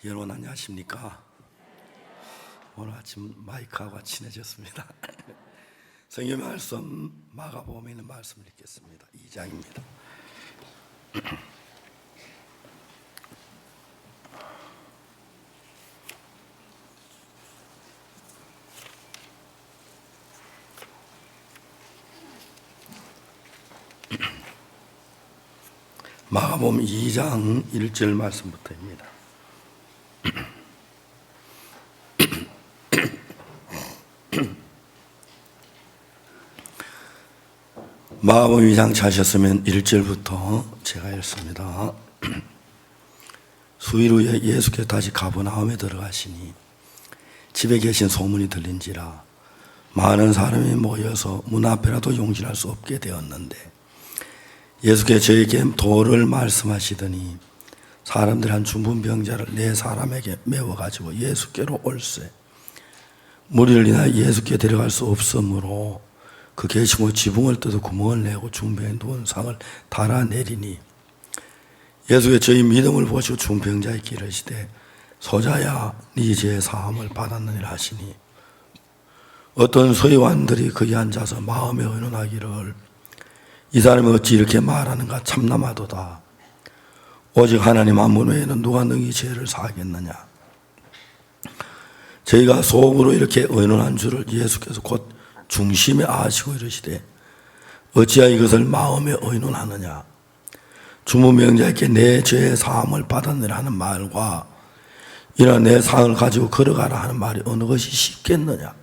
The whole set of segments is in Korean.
여러분 안녕하십니까? 오늘 아침 마이크하고 친해졌습니다. 성경 말씀 마가복음에 있는 말씀을 읽겠습니다. 2장입니다. 마가복음 2장 1절 말씀부터입니다. 마가복음 2장 찾으셨으면 1절부터 제가 읽습니다. 수일 후에 예수께서 다시 가버나움에 들어가시니 집에 계신 소문이 들린지라 많은 사람이 모여서 문 앞에라도 용신할 수 없게 되었는데 예수께서 저에게 도를 말씀하시더니 사람들이 한 중풍병자를 네 사람에게 메워가지고 예수께로 올세 무리를 인하여 예수께 데려갈 수 없으므로 그 계시고 지붕을 뜯어 구멍을 내고 중병에 누운 상을 달아내리니 예수께서 저희 믿음을 보시고 중병자에게 이르시되 소자야 네 죄 사함을 받았느니라 하시니 어떤 서기관들이 거기 앉아서 마음에 의논하기를 이 사람이 어찌 이렇게 말하는가 참남하도다. 오직 하나님 한 분 외에는 누가 너희 죄를 사하겠느냐. 저희가 속으로 이렇게 의논한 줄을 예수께서 곧 중심에 아시고 이르시되 어찌하여 이것을 마음에 의논하느냐. 중풍병자에게 내 죄의 사함을 받았느라 하는 말과 이나 내 상을 가지고 걸어가라 하는 말이 어느 것이 쉽겠느냐.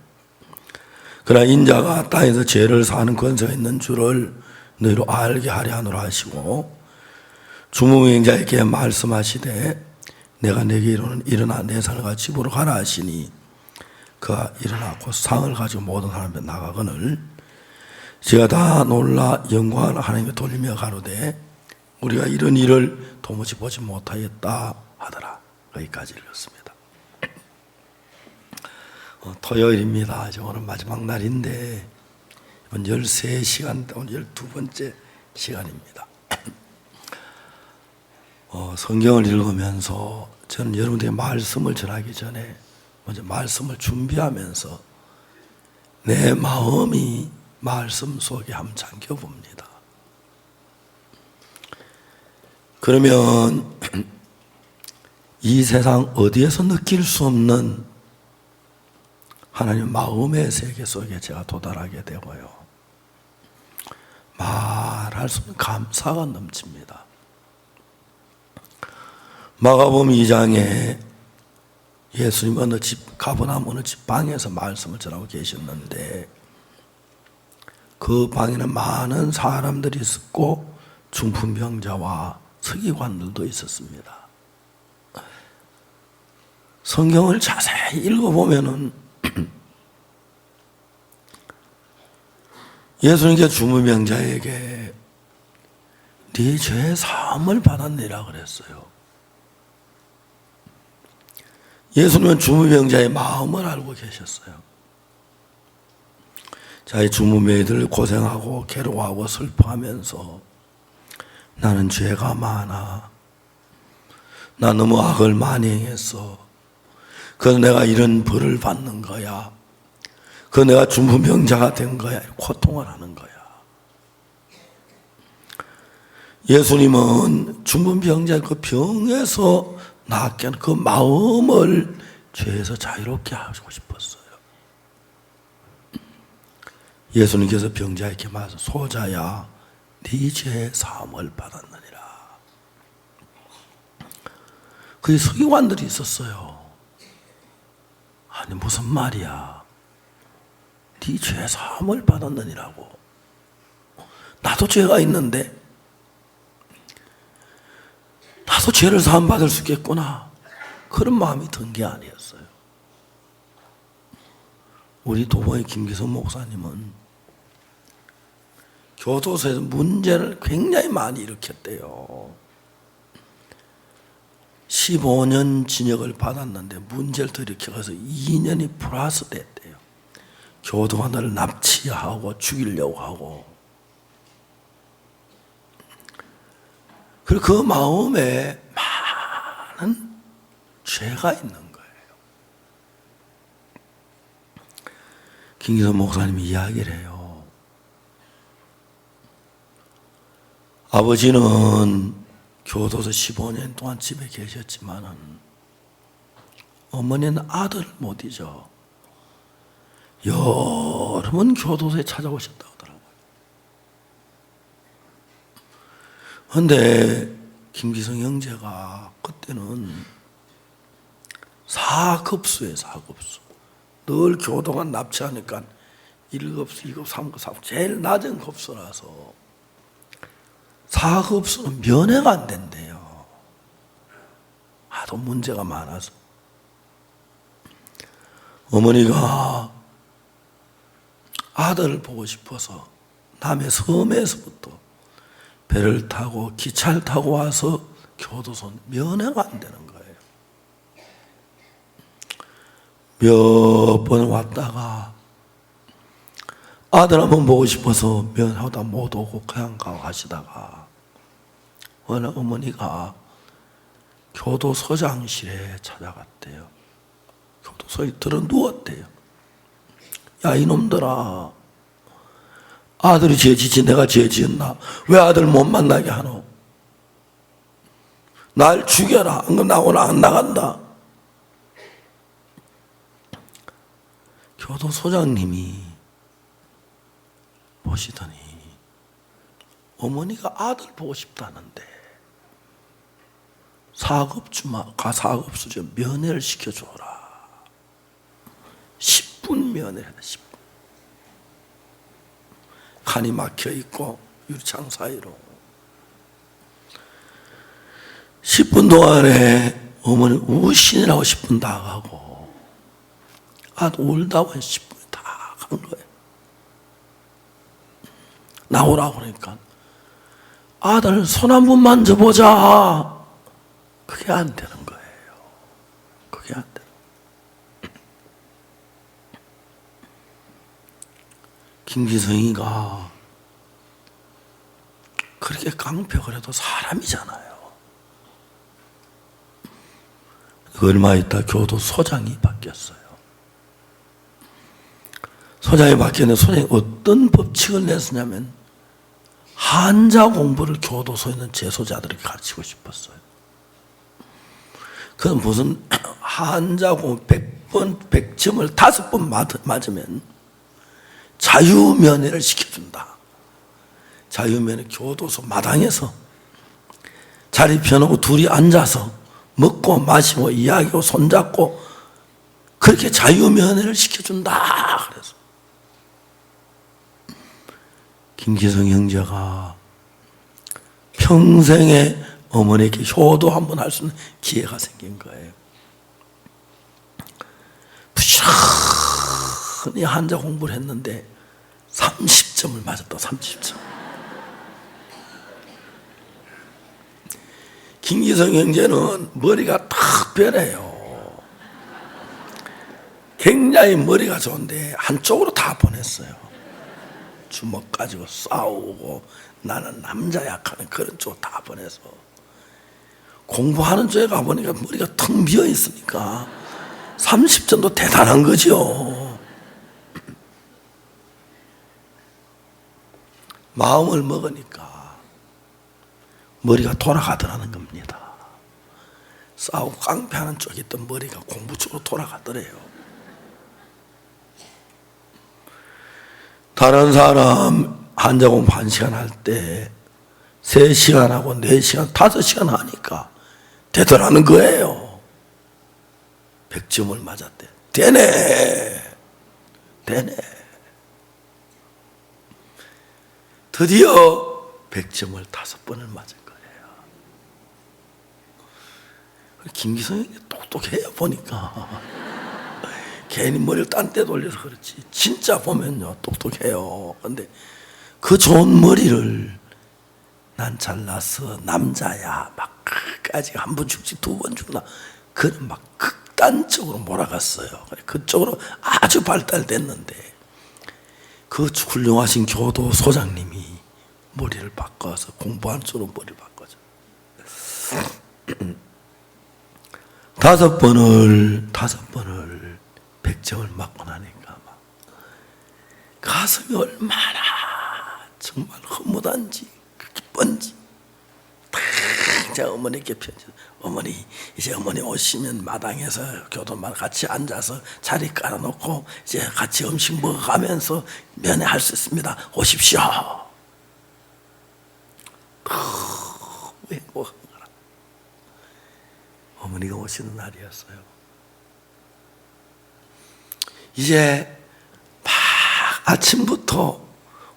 그러나 인자가 땅에서 죄를 사하는 권세가 있는 줄을 너희로 알게 하려 하노라 하시고 중풍병자에게 말씀하시되 내가 내게 이르는 일어나 내 상을 가지고 집으로 가라 하시니 그가 일어나 곧 상을 가지고 모든 사람에 나가거늘 제가 다 놀라 영광을 하나님께 돌리며 가로되 우리가 이런 일을 도무지 보지 못하였다 하더라. 여기까지 읽었습니다. 토요일입니다. 오늘 마지막 날인데 이번 13시간 오늘 12번째 시간입니다. 성경을 읽으면서 저는 여러분들에게 말씀을 전하기 전에 먼저 말씀을 준비하면서 내 마음이 말씀 속에 한번 잠겨봅니다. 그러면 이 세상 어디에서 느낄 수 없는 하나님 마음의 세계 속에 제가 도달하게 되고요. 말할 수 없는 감사가 넘칩니다. 마가복음 2장에 예수님 어느 집, 가버나움 어느 집 방에서 말씀을 전하고 계셨는데 그 방에는 많은 사람들이 있었고 중풍병자와 서기관들도 있었습니다. 성경을 자세히 읽어보면은 예수님께서 중풍병자에게 네 죄의 사함을 받았느니라 그랬어요. 예수님은 중풍병자의 마음을 알고 계셨어요. 자기 중풍병자들 고생하고 괴로워하고 슬퍼하면서 나는 죄가 많아. 나 너무 악을 많이 행했어. 그래서 내가 이런 벌을 받는 거야. 그래서 내가 중풍병자가 된 거야. 고통을 하는 거야. 예수님은 중풍병자의 그 병에서 낫게 하는 그 마음을 죄에서 자유롭게 하고 싶었어요. 예수님께서 병자에게 말해서 소자야 네 죄의 사함을 받았느니라. 그 서기관들이 있었어요. 아니 무슨 말이야. 네 죄의 사함을 받았느니라고. 나도 죄가 있는데 나도 죄를 사함 받을 수 있겠구나. 그런 마음이 든 게 아니었어요. 우리 도봉의 김기선 목사님은 교도소에서 문제를 굉장히 많이 일으켰대요. 15년 징역을 받았는데 문제를 더 일으켜서 2년이 플러스 됐대요. 교도관들을 납치하고 죽이려고 하고. 그리고 그 마음에 많은 죄가 있는 거예요. 김기성 목사님이 이야기를 해요. 아버지는 교도소 15년 동안 집에 계셨지만은 어머니는 아들을 못 잊어 여러 번 교도소에 찾아오셨다고 하더라고요. 그런데 김기성 형제가 그때는 사급수예요. 사급수. 늘 교도가 납치하니까 1급수, 2급, 3급, 4급 제일 낮은 급수라서 사급수는 면회가 안 된대요. 하도 문제가 많아서. 어머니가 아들을 보고 싶어서 남의 섬에서부터 배를 타고 기차를 타고 와서 교도소 면회가 안 되는 거예요. 몇 번 왔다가 아들 한번 보고 싶어서 면하다 못 오고 그냥 가시다가 어느 어머니가 교도소장실에 찾아갔대요. 교도소에 들어 누웠대요. 야 이놈들아, 아들이 죄 지지 내가 죄 지었나? 왜 아들 못 만나게 하노? 날 죽여라. 안 그러면 나 오늘 안 나간다. 교도소장님이 보시더니 어머니가 아들 보고 싶다는데 사급수죠. 면회를 시켜줘라. 10분 면회를 했다. 10분. 칸이 막혀있고 유리창 사이로 10분 동안에 어머니 우신이라고 10분 다 가고 아들 울다고 10분이 다 간 거예요. 나오라고 그러니까 아들 손 한 번 만져보자. 그게 안 되는 거예요. 그게 안 되는 거예요. 김기성이가 그렇게 깡패를 해도 사람이잖아요. 얼마 있다 교도소장이 바뀌었어요. 소장이 바뀌었는데 소장이 어떤 법칙을 냈었냐면 한자 공부를 교도소에 있는 재소자들에게 가르치고 싶었어요. 그건 무슨 한자 공부 100번, 100점을 5번 맞으면 자유면회를 시켜준다. 자유면회 교도소 마당에서 자리 펴놓고 둘이 앉아서 먹고 마시고 이야기하고 손잡고 그렇게 자유면회를 시켜준다. 그래서 김기성 형제가 평생에 어머니에게 효도 한번 할 수 있는 기회가 생긴 거예요. 부지런히 한자 공부를 했는데 30점을 맞았다. 30점. 김기성 형제는 머리가 탁 변해요. 굉장히 머리가 좋은데 한쪽으로 다 보냈어요. 주먹 가지고 싸우고 나는 남자야 하는 그런 쪽 다 보내서 공부하는 쪽에 가보니까 머리가 텅 비어 있으니까 30점도 대단한 거죠. 마음을 먹으니까 머리가 돌아가더라는 겁니다. 싸우고 깡패하는 쪽에 있던 머리가 공부 쪽으로 돌아가더래요. 다른 사람 한자 공부 1시간 할 때 3시간 하고 4시간, 5시간 하니까 되더라는 거예요. 100점을 맞았대. 되네. 드디어 100점을 5번을 맞은 거예요. 김기성이 똑똑해요 보니까. 괜히 머리를 딴 데 돌려서 그렇지 진짜 보면요 똑똑해요. 근데 그 좋은 머리를 난 잘났어 남자야 막 아직 한 번 죽지 2번 죽나 그는 막 극단적으로 몰아갔어요. 그쪽으로 아주 발달됐는데 그 훌륭하신 교도소장님이 머리를 바꿔서 공부하는 쪽으로 머리를 바꿔줘. 다섯 번을 100점을 맞고 나니까 막 가슴이 얼마나 정말 허무단지 기쁜지 제가 어머니께 편지, 어머니 이제 어머니 오시면 마당에서 교도만 같이 앉아서 자리 깔아놓고 이제 같이 음식 먹어가면서 면회할 수 있습니다. 오십시오. 행복한 거라. 어머니가 오시는 날이었어요. 이제 막 아침부터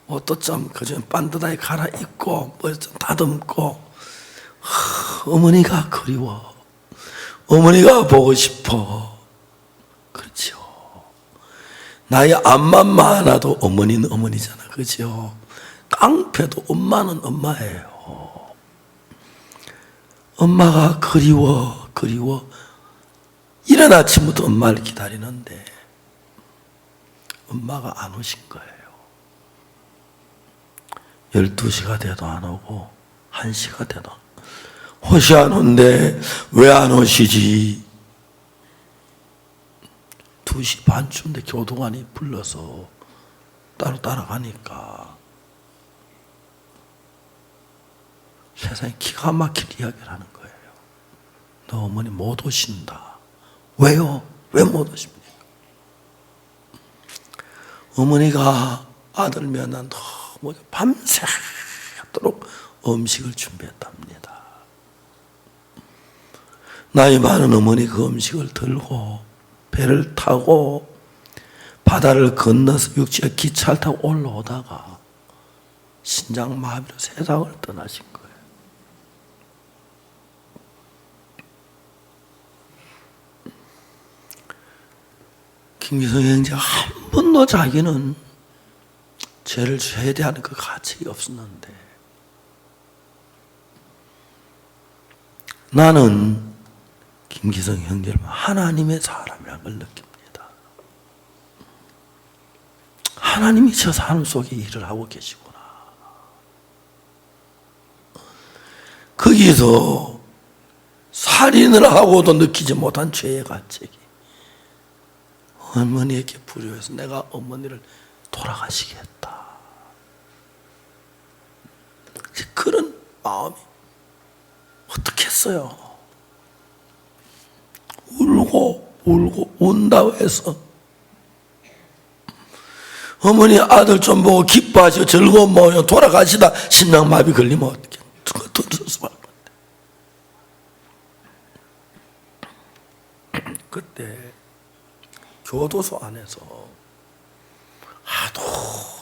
옷도 좀 그저 반듯하게 갈아입고 뭐 좀 다듬고 어머니가 그리워. 어머니가 보고 싶어. 그렇죠. 나의 앞만 많아도 어머니는 어머니잖아. 그렇죠. 깡패도 엄마는 엄마예요. 엄마가 그리워. 이른 아침부터 엄마를 기다리는데 엄마가 안 오신 거예요. 12시가 돼도 안 오고 1시가 돼도 혹시 안 온대. 왜 안 오시지? 2시 반쯤인데 교도관이 불러서 따라가니까 세상에 기가 막힐 이야기를 하는 거예요. 너 어머니 못 오신다. 왜요? 왜 못 오십니까? 어머니가 아들 면한 너무 밤새도록 음식을 준비했답니다. 나이 많은 어머니 그 음식을 들고 배를 타고 바다를 건너서 육지에 기차를 타고 올라오다가 신장마비로 세상을 떠나신 거예요. 김기성 형제가 한 번도 자기는 죄를 져야 되는 그 가책이 없었는데 나는 김기성 형제를 하나님의 사람이라는 걸 느낍니다. 하나님이 저 사람 속에 일을 하고 계시구나. 거기서 살인을 하고도 느끼지 못한 죄의 가책이 어머니에게 불효해서 내가 어머니를 돌아가시겠다. 그런 마음이 어떻게 했어요? 울고 운다고 해서 어머니 아들 좀 보고 기뻐하시고 즐거운 마음으로 돌아가시다 심장마비 걸리면 어떻게 들을 수밖에 없는데 그때 교도소 안에서 하도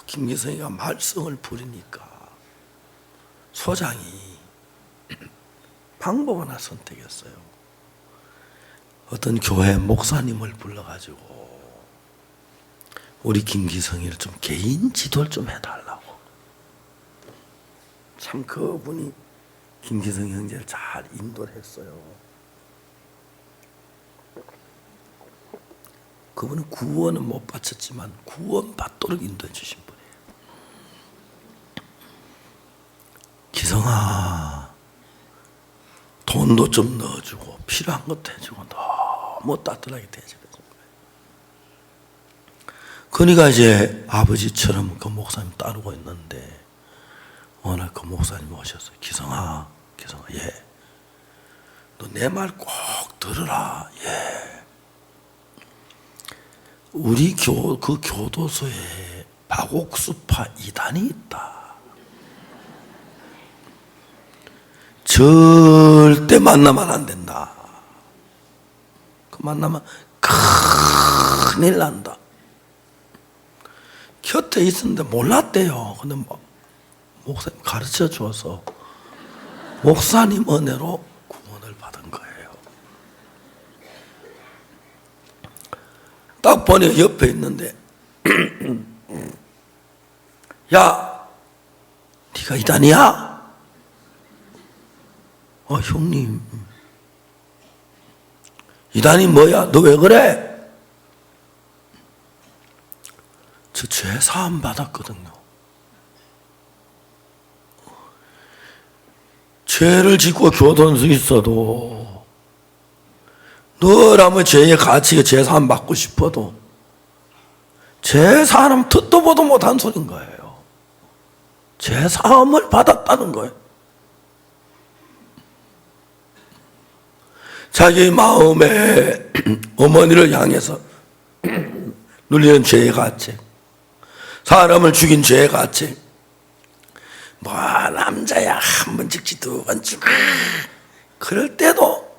김기성이가 말썽을 부리니까 소장이 방법 하나 선택했어요. 어떤 교회 목사님을 불러가지고 우리 김기성이를 좀 개인 지도를 좀 해달라고. 참 그분이 김기성 형제를 잘 인도를 했어요. 그분은 구원은 못 바쳤지만 구원 받도록 인도해 주신 분이에요. 기성아, 돈도 좀 넣어주고 필요한 것도 해주고 너무 따뜻하게 대접해 준 거예요. 그러니까 이제 아버지처럼 그 목사님 따르고 있는데 어느 날 그 목사님 오셨어요. 기성아, 예. 너 내 말 꼭 들으라. 예. 우리 그 교도소에 박옥수파 이단이 있다. 절대 만나면 안 된다. 그 만나면 큰일 난다. 곁에 있었는데 몰랐대요. 근데 목사님 가르쳐 줘서 목사님 은혜로 구원을 받은 거예요. 딱 보니 옆에 있는데 야, 네가 이단이야? 형님, 이단이 뭐야? 너 왜 그래? 저 죄 사함 받았거든요. 죄를 짓고 교도소에 있어도 늘 아무 죄의 가치가 제사함 받고 싶어도 제사함 듣도 보도 못한 소린 거예요. 제사함을 받았다는 거예요. 자기 마음에 어머니를 향해서 눌리는 죄의 가책, 사람을 죽인 죄의 가책, 뭐 남자야 한 번 찍지 두 번 찍고 그럴 때도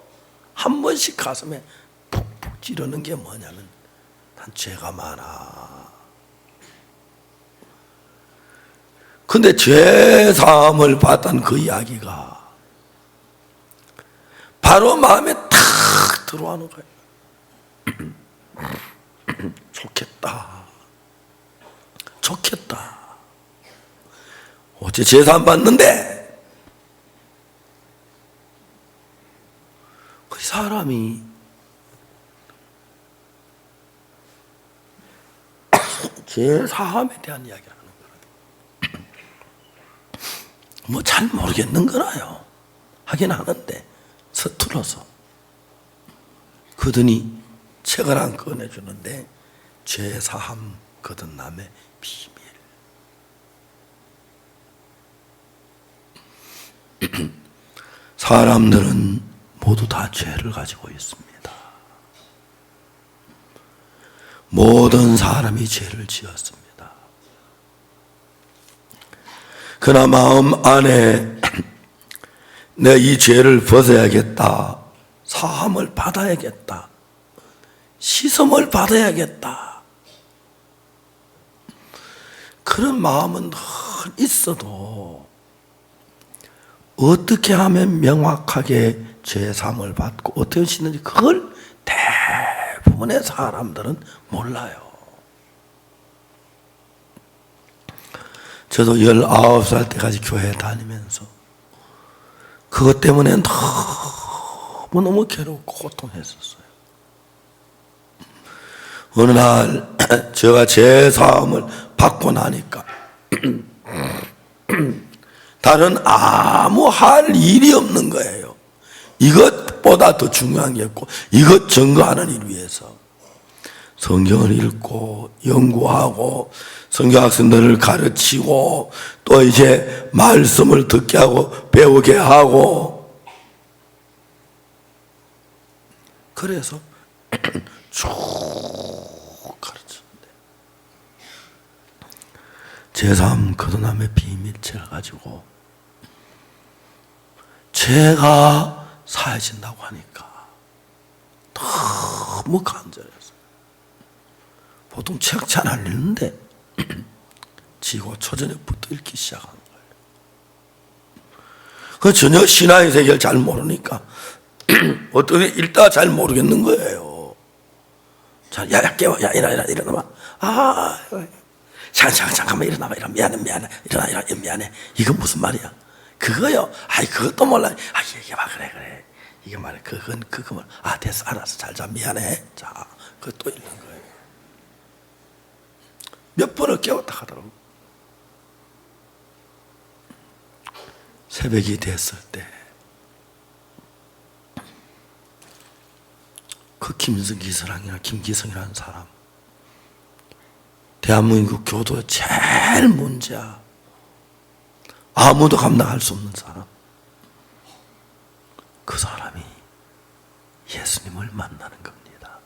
한 번씩 가슴에 푹푹 찌르는 게 뭐냐면 난 죄가 많아. 근데 죄 사함을 받던 그 이야기가 바로 마음에 탁 들어오는 거예요. 좋겠다. 좋겠다. 어째 제사 안 받는데? 그 사람이 제사함에 대한 이야기를 하는 거예요. 뭐 잘 모르겠는 거라요. 하긴 하는데 서툴러서. 그러더니 책을 안 꺼내주는데 죄사함 거듭남의 비밀. 사람들은 모두 다 죄를 가지고 있습니다. 모든 사람이 죄를 지었습니다. 그러나 마음 안에 내 이 죄를 벗어야겠다. 사함을 받아야겠다. 시험을 받아야겠다. 그런 마음은 늘 있어도 어떻게 하면 명확하게 죄사함을 받고 어떻게 하시는지 그걸 대부분의 사람들은 몰라요. 저도 19살 때까지 교회 다니면서 그것 때문에 너무너무 괴롭고 고통했었어요. 어느 날 제가 죄사함을 받고 나니까 다른 아무 할 일이 없는 거예요. 이것보다 더 중요한 게 없고 이것 증거하는 일 위해서 성경을 읽고 연구하고 성경학생들을 가르치고 또 이제 말씀을 듣게 하고 배우게 하고 그래서 쭉 가르치는데 제3 거듭남의 비밀책을 가지고 죄가 사해진다고 하니까 너무 간절했어요. 보통 책 잘 안 읽는데 지고 초저녁부터 읽기 시작하는 거예요. 그 전혀 신앙의 세계를 잘 모르니까 어떻게 읽다가 잘 모르겠는 거예요. 자, 야 깨워, 야 일어나봐. 잠깐만 일어나봐. 미안해. 일어나 미안해. 이건 무슨 말이야? 그거요. 그것도 몰라. 얘기해봐. 그래. 이게 말이야. 그거 뭘? 됐어. 알았어. 잘 자. 미안해. 자, 그것도 읽는 거예요. 몇 번을 깨웠다 하더라고. 새벽이 됐을 때 그 김기성이나 김기성이라는 사람, 대한민국 교도의 제일 문제야. 아무도 감당할 수 없는 사람. 그 사람이 예수님을 만나는 겁니다.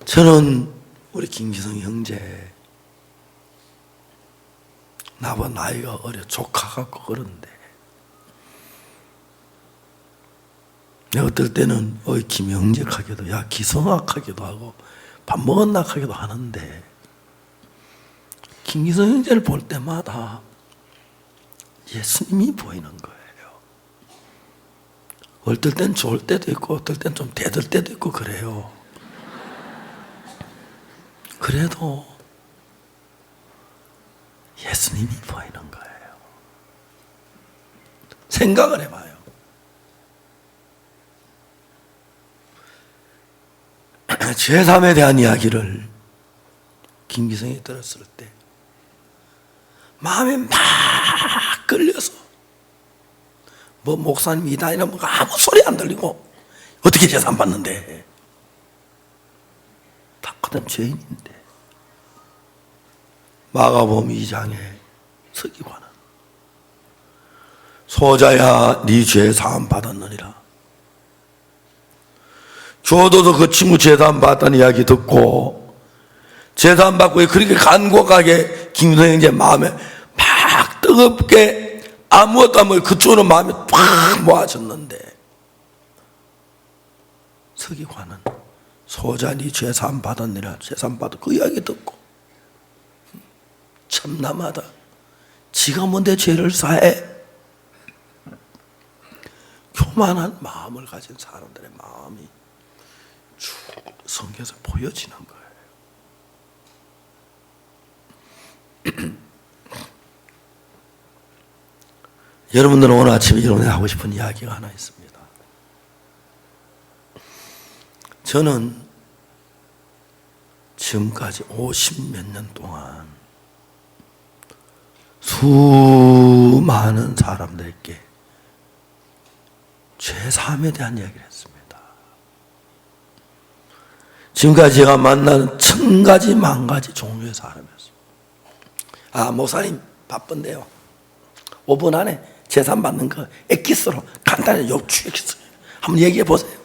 저는 우리 김기성 형제 나보다 나이가 어려 조카 같고 그런데 내가 어떨 때는 김형제하기도 야 기성학하기도 하고 밥 먹었나 하기도 하는데 김기성 형제를 볼 때마다 예수님이 보이는 거예요. 어떨 땐 좋을 때도 있고 어떨 땐 좀 대들 때도 있고 그래요. 그래도 예수님이 보이는 거예요. 생각을 해봐요. 제3에 대한 이야기를 김기성이 들었을 때 마음에 막 끌려서 뭐 목사님 이단이나 뭐 아무 소리 안 들리고 어떻게 재산 받는데? 다 그다음 죄인인데. 마가복음 2장에 서기관은 소자야 네 죄 사함 받았느니라. 교도도 그 친구 재산 받았다는 이야기 듣고 재산 받고 그렇게 간곡하게 김유성 형제 마음에 막 뜨겁게 아무것도 안 먹고 그쪽으로 마음이 팍 모아졌는데 서기관은 소자 네 재산 받았느니라. 재산 받아 그 이야기 듣고 참남하다. 지가 뭔데 죄를 사해? 교만한 마음을 가진 사람들의 마음이 쭉 성경에서 보여지는 거예요. 여러분들은 오늘 아침에 여러분이 하고 싶은 이야기가 하나 있습니다. 저는 지금까지 50몇 년 동안 수많은 사람들에게 죄사함에 대한 이야기를 했습니다. 지금까지 제가 만난 1000가지 만가지 종류의 사람이었습니다. 목사님 바쁜데요 5분 안에 재산 받는 거 엑기스로 간단히 욕주 엑기스 한번 얘기해 보세요.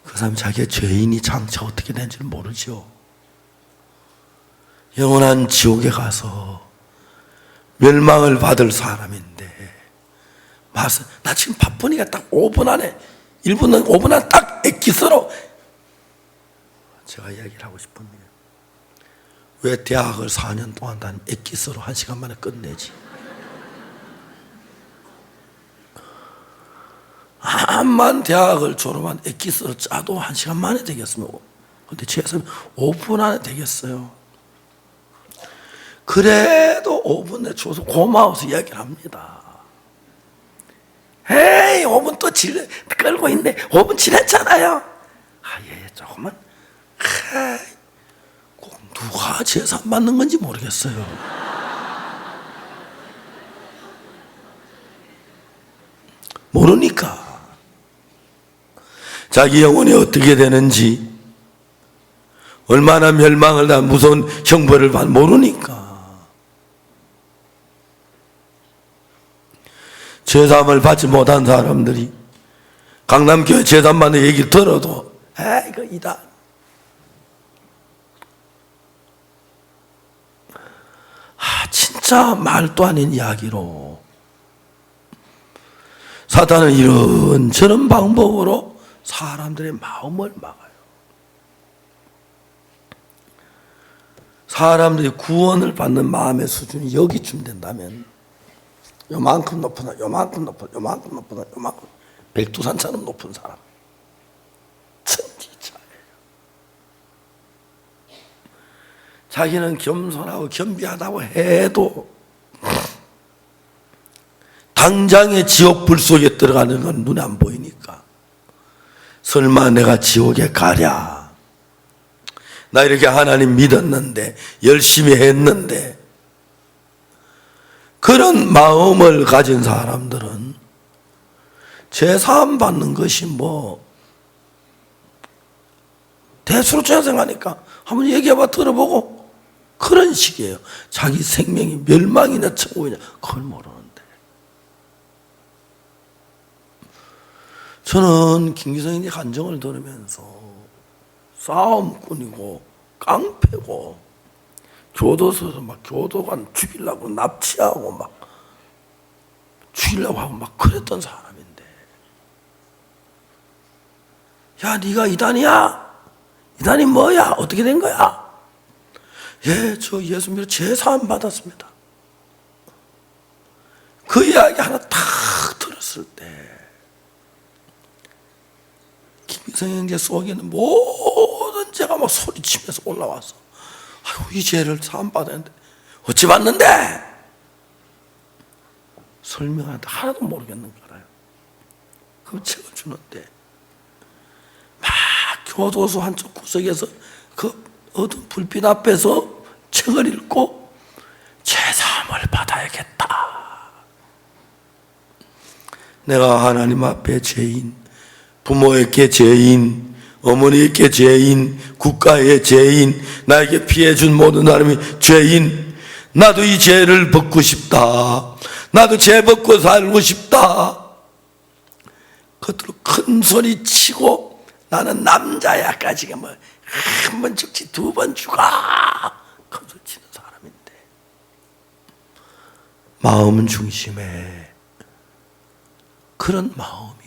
그 사람 자기의 죄인이 장차 어떻게 되는지를 모르죠. 영원한 지옥에 가서 멸망을 받을 사람인데 맞아. 나 지금 바쁘니까 딱 5분 안에 1분은 5분 안에 딱 엑기스로 제가 이야기를 하고 싶은데 왜 대학을 4년 동안 단 엑기스로 1시간 만에 끝내지? 암만 대학을 졸업한 엑기스로 짜도 1시간 만에 되겠으면 근데 최소한 5분 안에 되겠어요. 그래도 5분 내 줘서 고마워서 이야기를 합니다. 에이 5분 또 끌고 있네. 5분 지났잖아요. 예, 조금만. 꼭 누가 재산 받는 건지 모르겠어요. 모르니까 자기 영혼이 어떻게 되는지 얼마나 멸망을 다 무서운 형벌을 모르니까 죄사함을 받지 못한 사람들이 강남교회 재산 받는 얘기 들어도 이거 이다. 진짜 말도 아닌 이야기로 사탄은 이런저런 방법으로 사람들의 마음을 막아요. 사람들이 구원을 받는 마음의 수준이 여기쯤 된다면 요만큼 높으나 요만큼 높으나 요만큼 높으나 요만큼 백두산처럼 높은 사람 천지차예요. 자기는 겸손하고 겸비하다고 해도 당장의 지옥 불 속에 들어가는 건 눈에 안 보이니까 설마 내가 지옥에 가랴. 나 이렇게 하나님 믿었는데 열심히 했는데 그런 마음을 가진 사람들은 죄사함 받는 것이 대수로 죄생하니까 한번 얘기해봐 들어보고 그런 식이에요. 자기 생명이 멸망이냐 천국이냐 그걸 모르는데. 저는 김기성의 간증을 들으면서 싸움꾼이고 깡패고 교도소에서 막 교도관 죽이려고 납치하고 막 죽이려고 하고 막 그랬던 사람인데 야 네가 이단이야? 이단이 뭐야? 어떻게 된 거야? 예, 저 예수 믿어 죄사함 받았습니다. 그 이야기 하나 탁 들었을 때 김기성 형제 속에는 모든 죄가 막 소리치면서 올라와서 아이고 이 죄를 사함 받았는데 어찌 받는데? 설명하는데 하나도 모르겠는 거라요. 그럼 책을 주는데 막 교도소 한쪽 구석에서 그 어두운 불빛 앞에서 책을 읽고 죄사함 시험을 받아야겠다. 내가 하나님 앞에 죄인, 부모에게 죄인, 어머니에게 죄인, 국가의 죄인, 나에게 피해준 모든 사람이 죄인. 나도 이 죄를 벗고 싶다. 나도 죄 벗고 살고 싶다. 그것들로 큰 소리 치고 나는 남자야까지가 뭐 한 번 죽지 두 번 죽어 큰 소리 치는 사람인데, 마음 중심에 그런 마음이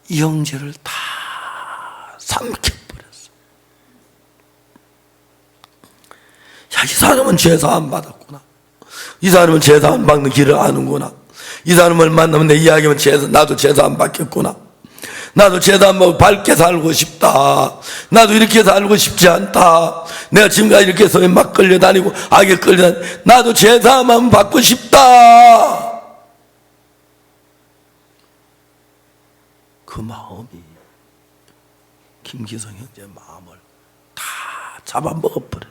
이 형제를 다 삼켜버렸어. 야, 이 사람은 죄사함 받았구나. 이 사람은 죄사함 받는 길을 아는구나. 이 사람을 만나면 내 이야기하면 나도 죄사함 받겠구나. 나도 죄사함 받고 밝게 살고 싶다. 나도 이렇게 살고 싶지 않다. 내가 지금까지 이렇게 소에 막 끌려다니고 악에 끌려다니고 나도 죄사함 받고 싶다. 그 마음이 김기성 형제의 마음을 다 잡아먹어버려.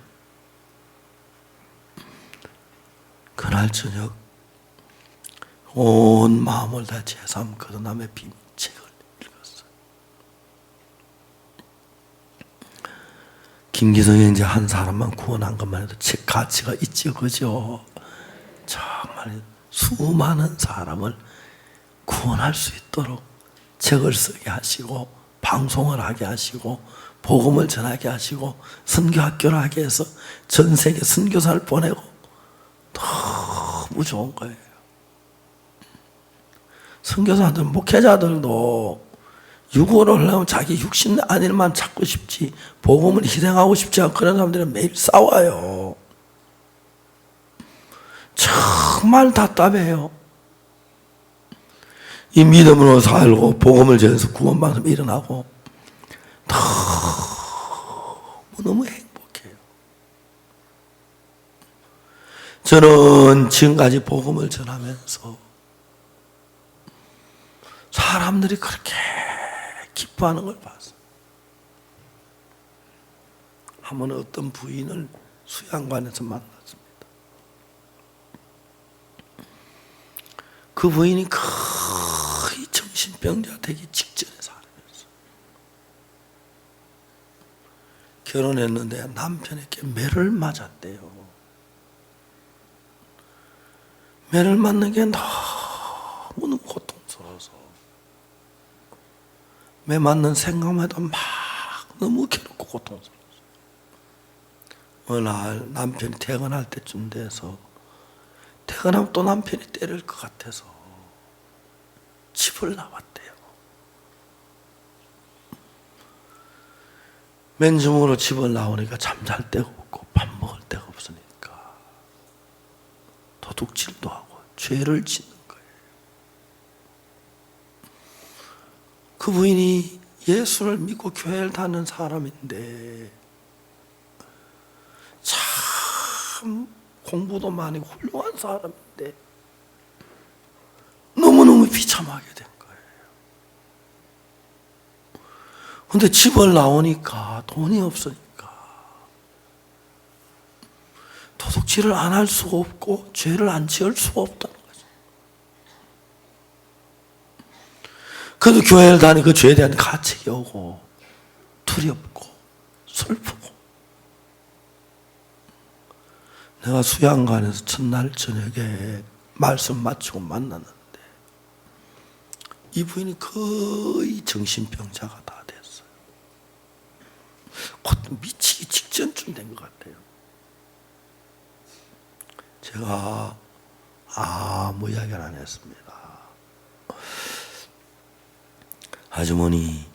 그날 저녁 온 마음을 다 제3 거듭남의 비밀책을 읽었어요. 김기성 형제 한 사람만 구원한 것만 해도 책 가치가 있죠, 그죠? 정말 수많은 사람을 구원할 수 있도록 책을 쓰게 하시고 방송을 하게 하시고 복음을 전하게 하시고 선교학교를 하게 해서 전 세계 선교사를 보내고 너무 좋은 거예요. 선교사들, 목회자들도 유고를 하려면 자기 육신 안일만 찾고 싶지 복음을 희생하고 싶지 않고 그런 사람들은 매일 싸워요. 정말 답답해요. 이 믿음으로 살고 복음을 전해서 구원받으면 일어나고 너무 행복해요. 저는 지금까지 복음을 전하면서 사람들이 그렇게 기뻐하는 걸 봤어요. 한 번 어떤 부인을 수양관에서 만났습니다. 그 부인이 거의 정신병자 되기 직전의 사람이었어요. 결혼했는데 남편에게 매를 맞았대요. 매를 맞는 게 너무너무 고통스러워서 매 맞는 생각만 해도 막 너무 괴롭고 고통스러웠어요. 어느 날 남편이 퇴근할 때쯤 돼서 퇴근하면 또 남편이 때릴 것 같아서 집을 나왔대요. 맨주먹으로 집을 나오니까 잠잘 데가 없고 밥 먹을 데가 없으니까 도둑질도 하고 죄를 짓는 거예요. 그 부인이 예수를 믿고 교회를 다니는 사람인데 참 공부도 많이 훌륭한 사람인데 너무너무 비참하게 된 거예요. 근데 집을 나오니까 돈이 없으니까 도둑질을 안 할 수가 없고 죄를 안 지을 수가 없다는 거죠. 그래도 교회를 다니고 그 죄에 대한 가책이 오고 두렵고 슬프고, 내가 수양관에서 첫날 저녁에 말씀 마치고 만났는데 이 부인이 거의 정신병자가 다 됐어요. 곧 미치기 직전쯤 된 것 같아요. 제가 아무 이야기를 안 했습니다. 아주머니,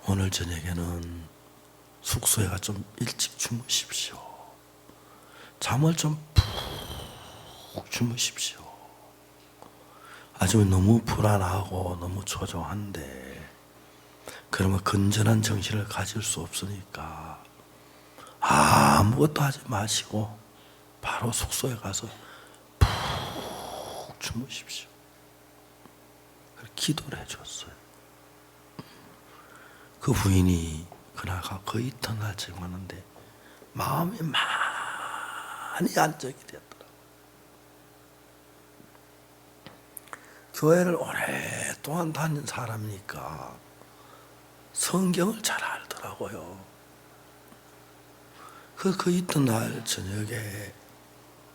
오늘 저녁에는 숙소에 가 좀 일찍 주무십시오. 잠을 좀 푹 주무십시오. 아주머니 너무 불안하고 너무 초조한데 그러면 건전한 정신을 가질 수 없으니까 아무것도 하지 마시고 바로 숙소에 가서 푹 주무십시오. 기도를 해줬어요. 그 부인이 그날가 거의 이튿날 지금 하는데 마음이 많이 많이 안정이 됐더라고요. 교회를 오랫동안 다닌 사람이니까 성경을 잘 알더라고요. 그 이튿날 저녁에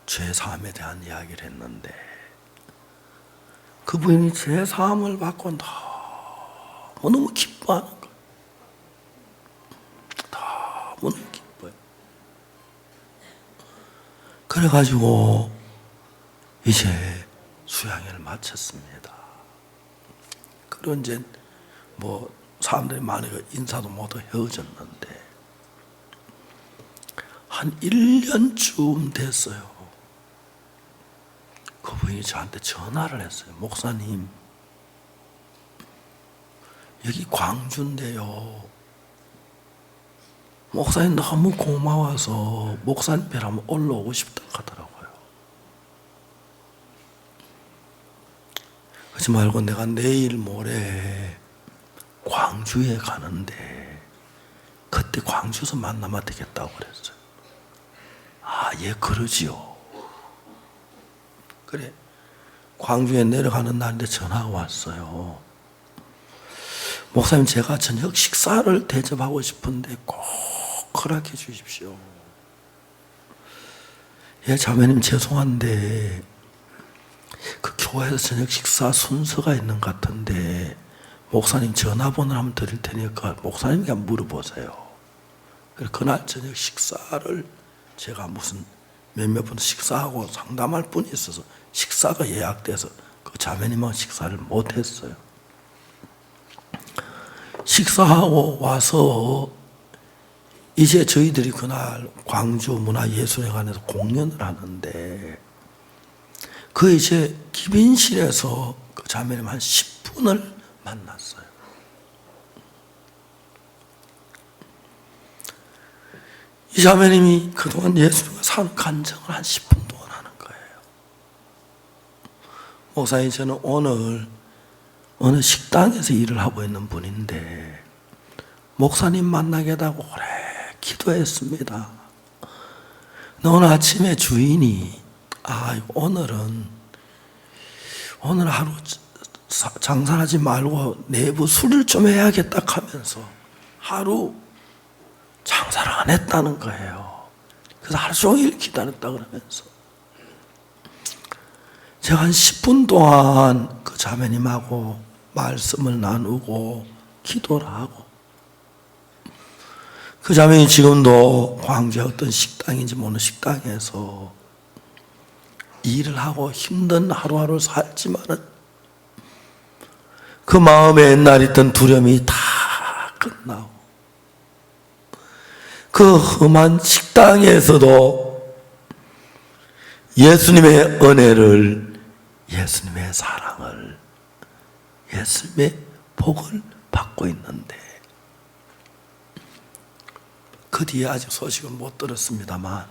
죄사함에 대한 이야기를 했는데 그 부인이 죄사함을 받고 너무 기뻐하는 거예요. 너무 기뻐요. 그래가지고 이제 수양회를 마쳤습니다. 그리고 이제 뭐 사람들이 많으니까 인사도 모두 헤어졌는데 한 1년쯤 됐어요. 그분이 저한테 전화를 했어요. 목사님, 여기 광주인데요. 목사님 너무 고마워서 목사님 뵈러 한번 올라오고 싶다고 하더라고요. 그러지 말고 내가 내일 모레 광주에 가는데 그때 광주에서 만나면 되겠다고 그랬어요. 아, 예, 그러지요. 그래, 광주에 내려가는 날인데 전화가 왔어요. 목사님, 제가 저녁 식사를 대접하고 싶은데 꼭 허락해 주십시오. 예, 자매님 죄송한데 그 교회에서 저녁 식사 순서가 있는 것 같은데 목사님 전화번호를 한번 드릴 테니까 목사님께 한번 물어보세요. 그래서 그날 저녁 식사를 제가 무슨 몇몇 분 식사하고 상담할 분이 있어서 식사가 예약돼서 그 자매님하고 식사를 못했어요. 식사하고 와서 이제 저희들이 그날 광주 문화예술회관에서 공연을 하는데 그 이제 기빈실에서 그 자매님 한 10분을 만났어요. 이 자매님이 그동안 예수님과 사는 간증을 한 10분 동안 하는 거예요. 목사님, 저는 오늘 어느 식당에서 일을 하고 있는 분인데 목사님 만나게 되고 오래 기도했습니다. 오늘 아침에 주인이 오늘 하루 장사하지 말고 내부 수리를 좀 해야겠다 하면서 하루 장사를 안 했다는 거예요. 그래서 하루 종일 기다렸다 그러면서 제가 한 10분 동안 그 자매님하고 말씀을 나누고 기도를 하고 그 자매님이 지금도 광주에 어떤 식당인지 모르는 식당에서 일을 하고 힘든 하루하루 살지만은 그 마음에 옛날 있던 두려움이 다 끝나고 그 험한 식당에서도 예수님의 은혜를, 예수님의 사랑을, 예수님의 복을 받고 있는데 그 뒤에 아직 소식은 못 들었습니다만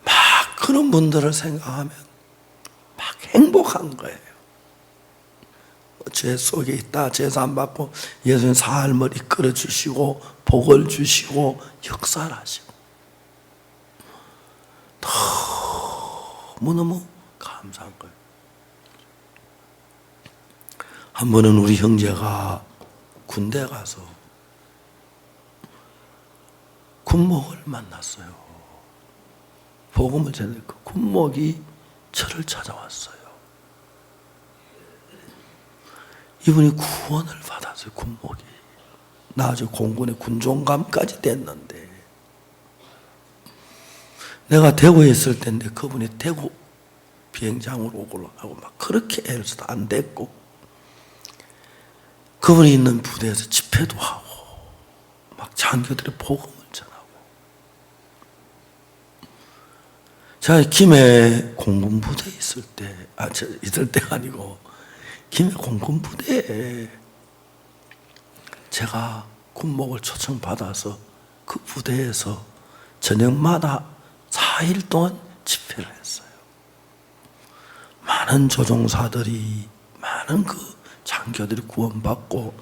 막 그런 분들을 생각하면 막 행복한 거예요. 죄 속에 있다 제사 받고 예수님 삶을 이끌어 주시고 복을 주시고 역사를 하시고 너무너무 감사한 거예요. 한 번은 우리 형제가 군대 가서 군목을 만났어요. 복음을 전해 그 군목이 저를 찾아왔어요. 이분이 구원을 받았어요. 군목이 나중에 공군의 군종감까지 됐는데 내가 대구에 있을 때인데 그분이 대구 비행장으로 오고 하고 막 그렇게 애를 써도 안 됐고 그분이 있는 부대에서 집회도 하고 막 장교들의 복음을 전하고 제가 김해 공군부대에 있을 때가 아니고 김해 공군부대에 제가 군목을 초청받아서 그 부대에서 저녁마다 4일 동안 집회를 했어요. 많은 조종사들이 많은 장교들이 구원받고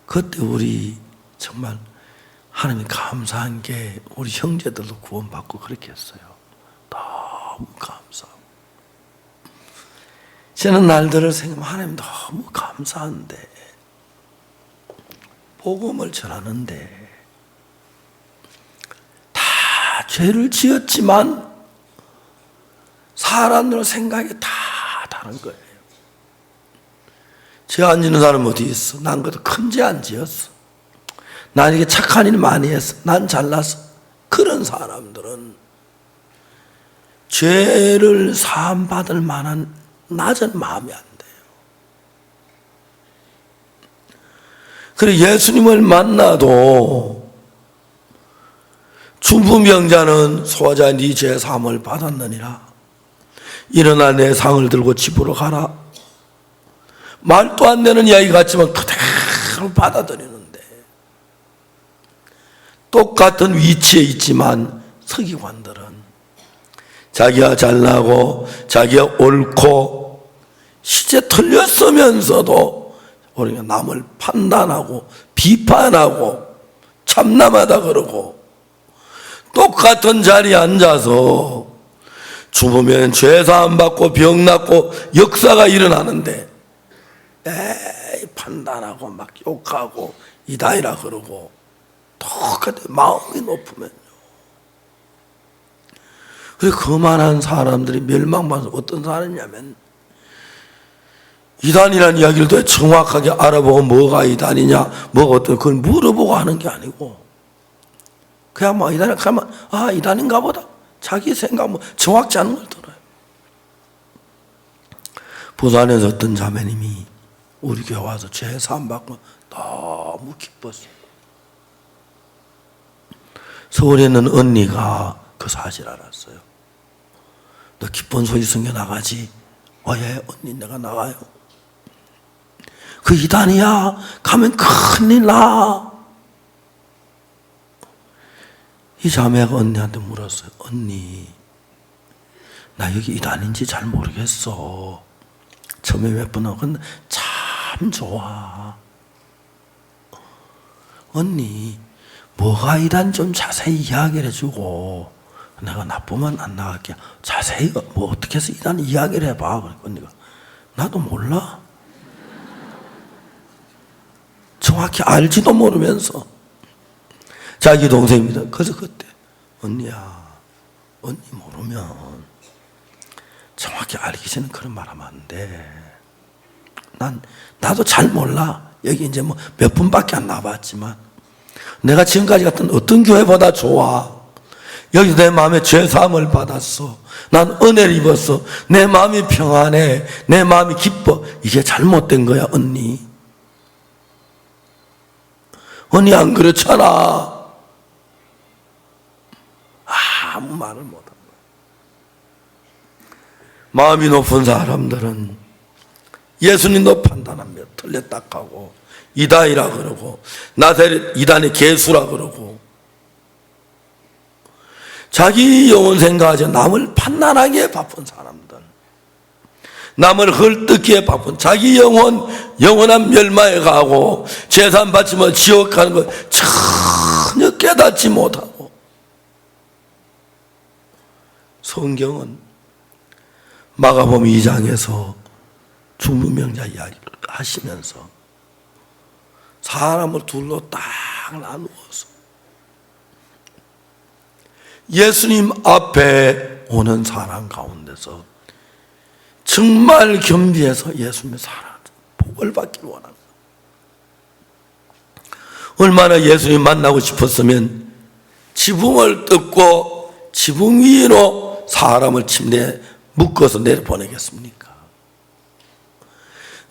그때 우리 정말 하나님 감사한 게 우리 형제들도 구원받고 그렇게 했어요. 너무 감사하고. 저는 날들을 생각하면 하나님 너무 감사한데, 복음을 전하는데 다 죄를 지었지만 사람들 생각이 다 다른 거예요. 죄 안 지는 사람 어디 있어? 난 그래도 큰 죄 안 지었어. 난 이게 착한 일 많이 했어. 난 잘났어. 그런 사람들은 죄를 사함받을 만한 낮은 마음이 안 돼요. 그래 예수님을 만나도 중풍병자는 소아자 네 죄 사함을 받았느니라. 일어나 내 상을 들고 집으로 가라. 말도 안 되는 이야기 같지만 그대로 받아들이는데, 똑같은 위치에 있지만 서기관들은 자기가 잘나고 자기가 옳고 시제 틀렸으면서도 우리가 남을 판단하고 비판하고 참남하다 그러고, 똑같은 자리에 앉아서 죽으면 죄사함 받고 병 낫고 역사가 일어나는데 에이 판단하고 막 욕하고 이다이라 그러고, 똑같아. 마음이 높으면요. 그래서 그만한 사람들이 멸망받아서 어떤 사람이냐면, 이단이라는 이야기를 더 정확하게 알아보고 뭐가 이단이냐 뭐가 어떤 그걸 물어보고 하는 게 아니고, 그냥 뭐 이단에 가면 아 이단인가 보다 자기 생각 뭐 정확지 않은 걸 들어요. 부산에서 어떤 자매님이 우리 교회 와서 죄 사함 받고 너무 기뻤어요. 서울에 있는 언니가 그 사실 알았어요. 너 기쁜 소리 성겨 나가지? 예 언니 내가 나가요. 그 이단이야. 가면 큰일 나. 이 자매가 언니한테 물었어요. 언니 나 여기 이단인지 잘 모르겠어. 처음에 몇 번 하고 근데 참 좋아. 언니 뭐가 이단 좀 자세히 이야기를 해주고 내가 나쁘면 안 나갈게. 자세히 뭐 어떻게 해서 이단 이야기를 해봐. 그러니까 언니가 나도 몰라. 정확히 알지도 모르면서 자기 동생입니다. 그래서 그때 언니야 언니 모르면 정확히 알기 전에 그런 말 하면 안 돼. 나도 잘 몰라. 여기 이제 뭐 몇 분밖에 안 나와봤지만 내가 지금까지 갔던 어떤 교회보다 좋아. 여기서 내 마음에 죄사함을 받았어. 난 은혜를 입었어. 내 마음이 평안해. 내 마음이 기뻐. 이게 잘못된 거야 언니. 언니 안 그렇잖아. 아무 말을 못한 거야. 마음이 높은 사람들은 예수님도 판단하며 틀렸다 하고 이단이라 그러고 나사렛 이단의 개수라 그러고 자기 영혼 생각하지 남을 판단하기에 바쁜 사람들, 남을 헐뜯기에 바쁜 자기 영원한 멸망에 가고 재산 받지만 지옥 가는 걸 전혀 깨닫지 못하고, 성경은 마가복음 2장에서 중풍병자 이야기를 하시면서 사람을 둘로 딱 나누어서 예수님 앞에 오는 사람 가운데서 정말 겸비해서 예수님의 사랑 복을 받기를 원합니다. 얼마나 예수님 만나고 싶었으면 지붕을 뜯고 지붕 위로 사람을 침대에 묶어서 내려보내겠습니까?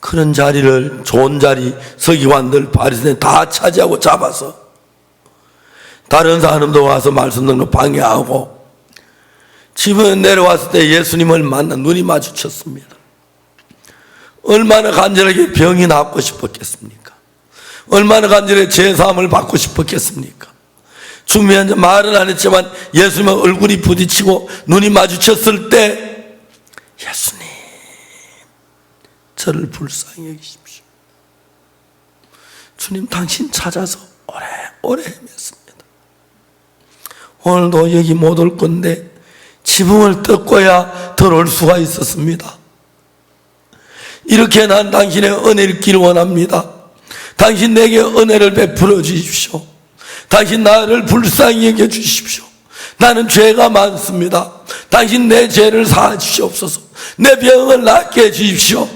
그런 자리를, 좋은 자리, 서기관들, 바리새인 다 차지하고 잡아서 다른 사람도 와서 말씀 듣는 거 방해하고 집에 내려왔을 때 예수님을 만나 눈이 마주쳤습니다. 얼마나 간절하게 병이 낫고 싶었겠습니까? 얼마나 간절하게 제사함을 받고 싶었겠습니까? 주면 말은 안 했지만 예수님의 얼굴이 부딪히고 눈이 마주쳤을 때 예수님 저를 불쌍히 여기십시오. 주님 당신 찾아서 오래 헤맸습니다. 오늘도 여기 못 올 건데 지붕을 뜯고야 들어올 수가 있었습니다. 이렇게 난 당신의 은혜를 기를 원합니다. 당신 내게 은혜를 베풀어 주십시오. 당신 나를 불쌍히 여겨 주십시오. 나는 죄가 많습니다. 당신 내 죄를 사하 주시옵소서. 내 병을 낫게 해 주십시오.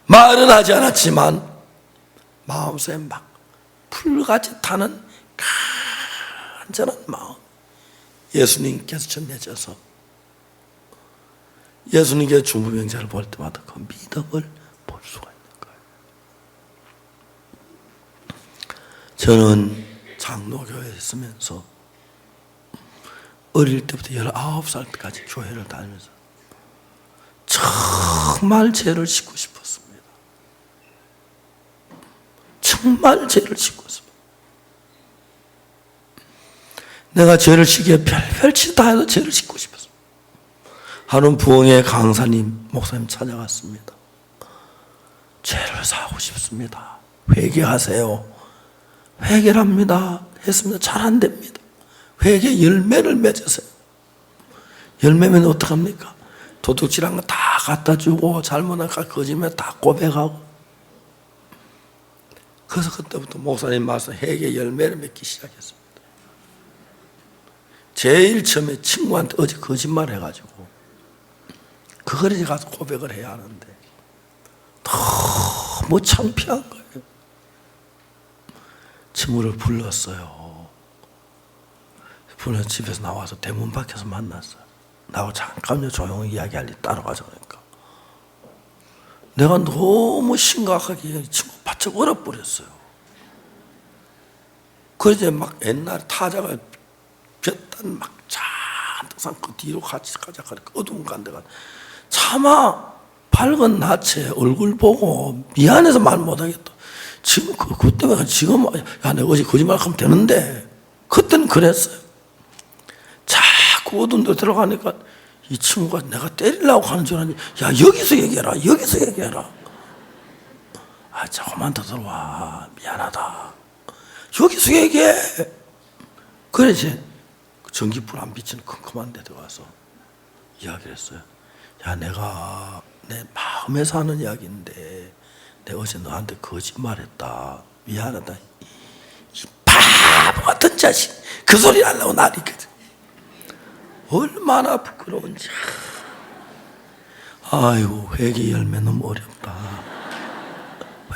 말은 하지 않았지만 마음속에 막 풀같이 타는 간절한 마음, 예수님께서 전해져서 예수님께 중풍병자를 볼 때마다 그 믿음을 볼 수가 있는 거예요. 저는 장로교회에 있으면서 어릴 때부터 19살 때까지 교회를 다니면서 정말 죄를 씻고 싶었습니다. 정말 죄를 씻고 싶었습니다. 내가 죄를 씻기에 별별 짓 다 해도 죄를 씻고 싶었습니다. 하는 부흥의 강사님, 목사님 찾아갔습니다. 죄를 사하고 싶습니다. 회개하세요. 회개랍니다. 했습니다. 잘 안 됩니다. 회개 열매를 맺으세요. 열매면 어떡합니까? 도둑질한 거 다 갖다 주고 잘못한 거 거짓말 다 고백하고. 그래서 그때부터 목사님 말씀 회개 열매를 맺기 시작했습니다. 제일 처음에 친구한테 어제 거짓말 해가지고 그걸 이제 가서 고백을 해야 하는데 너무 창피한 거예요. 친구를 불렀어요. 불러서 집에서 나와서 대문 밖에서 만났어요. 나하고 잠깐요 조용히 이야기할 일 따라가자 그러니까 내가 너무 심각하게 친구 바짝 얼어버렸어요. 그래서 막 옛날 타자가 볕단 막 잔뜩 삼고 뒤로 같이 가자 하니까 어두운 간데가 차마 밝은 낯에 얼굴 보고 미안해서 말 못하겠다. 지금 그것 때문에 지금 야 내가 어제 거짓말하면 되는데 그때는 그랬어요. 자꾸 어두운 데 들어가니까 이 친구가 내가 때리려고 하는 줄 알았는데 야 여기서 얘기해라 여기서 얘기해라. 아 조금만 더 들어와 미안하다. 여기서 얘기해. 그래지 전기불 안 비치는 컴컴한 데 들어가서 이야기를 했어요. 야 내가 내 마음에서 하는 이야기인데 내가 어제 너한테 거짓말했다. 미안하다. 이 바보 같은 자식 그 소리 하려고 나니거든. 얼마나 부끄러운지. 아이고 회개 열매 너무 어렵다.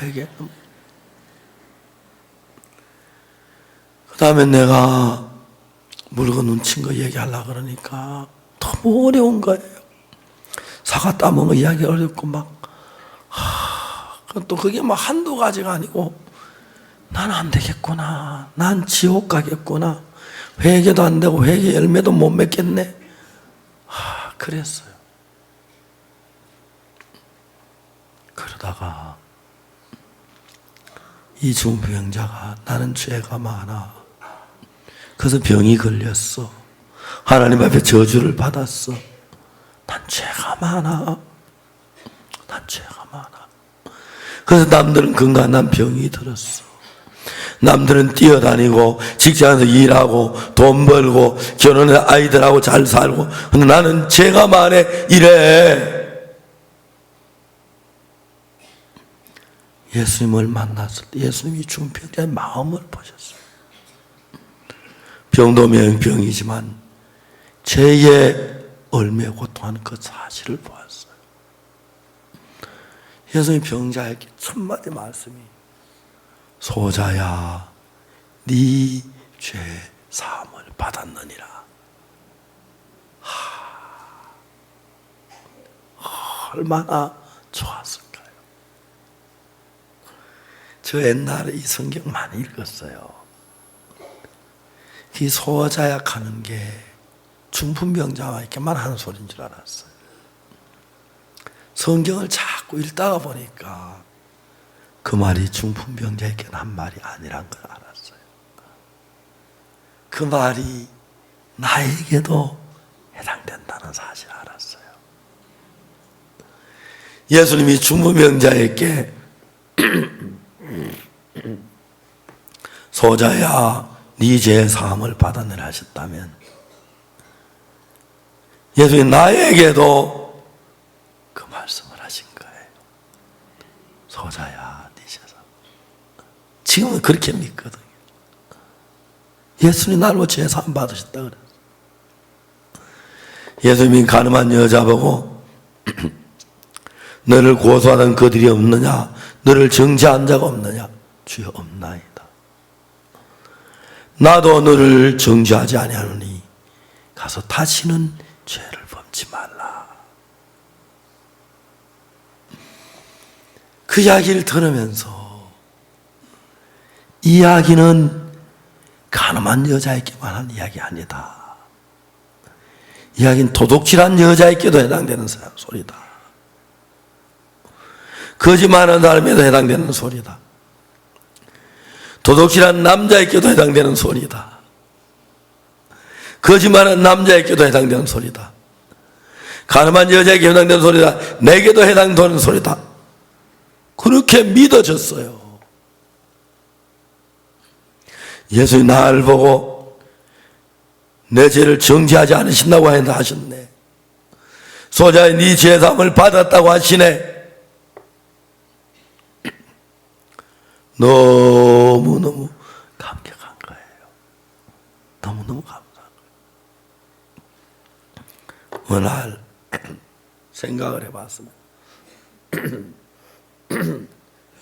회개 너무. 그 다음에 내가 물건 훔친 거 얘기하려고 그러니까 너무 어려운 거예요. 사과 따먹은 거 이야기 어렵고 막 또 그게 막 한두 가지가 아니고 난 안 되겠구나. 난 지옥 가겠구나. 회개도 안 되고 회개 열매도 못 맺겠네. 그랬어요. 그러다가 이 중풍병자가 나는 죄가 많아. 그래서 병이 걸렸어. 하나님 앞에 저주를 받았어. 난 죄가 많아. 난 죄가 많아. 그래서 남들은 건강한 난 병이 들었어. 남들은 뛰어다니고 직장에서 일하고 돈 벌고 결혼해 아이들하고 잘 살고 근데 나는 죄가 많아 이래. 예수님을 만났을 때 예수님이 중풍병자의 마음을 보셨어요. 병도 명병이지만 죄에 얽매여 고통하는 그 사실을 보았어요. 예수님이 병자에게 첫 마디 말씀이 소자야 네 죄 사함을 받았느니라. 얼마나 좋았을까요? 저 옛날에 이 성경 많이 읽었어요. 이 소자약 하는 게 중풍병자와 이렇게만 하는 소리인 줄 알았어요. 성경을 자꾸 읽다가 보니까 그 말이 중풍병자에게는 한 말이 아니란 걸 알았어요. 그 말이 나에게도 해당된다는 사실을 알았어요. 예수님이 중풍병자에게 소자야 네 죄 사함을 받아내라 하셨다면 예수님 나에게도 그 말씀을 하신 거예요. 소자야 네 죄 사함. 지금은 그렇게 믿거든요. 예수님 나로 죄 사함 받으셨다 그래. 예수님이 가늠한 여자 보고 너를 고소하던 그들이 없느냐, 너를 정죄한 자가 없느냐, 주여 없나이다. 나도 너를 정죄하지 아니하노니 가서 다시는 죄를 범치 말라. 그 이야기를 들으면서 이 이야기는 가늠한 여자에게만 한 이야기 아니다. 이야기는 도둑질한 여자에게도 해당되는 소리다. 거짓말하는 사람에도 해당되는 소리다. 도둑질한 남자에게도 해당되는 소리다. 거짓말하는 남자에게도 해당되는 소리다. 가늠한 여자에게 해당되는 소리다. 내게도 해당되는 소리다. 그렇게 믿어졌어요. 예수님 나를 보고 내 죄를 정죄하지 않으신다고 하셨네. 소자의 네 죄사함을 받았다고 하시네. 너무너무 감격한 거예요. 너무너무 감사한 거예요. 어느 날 생각을 해봤습니다.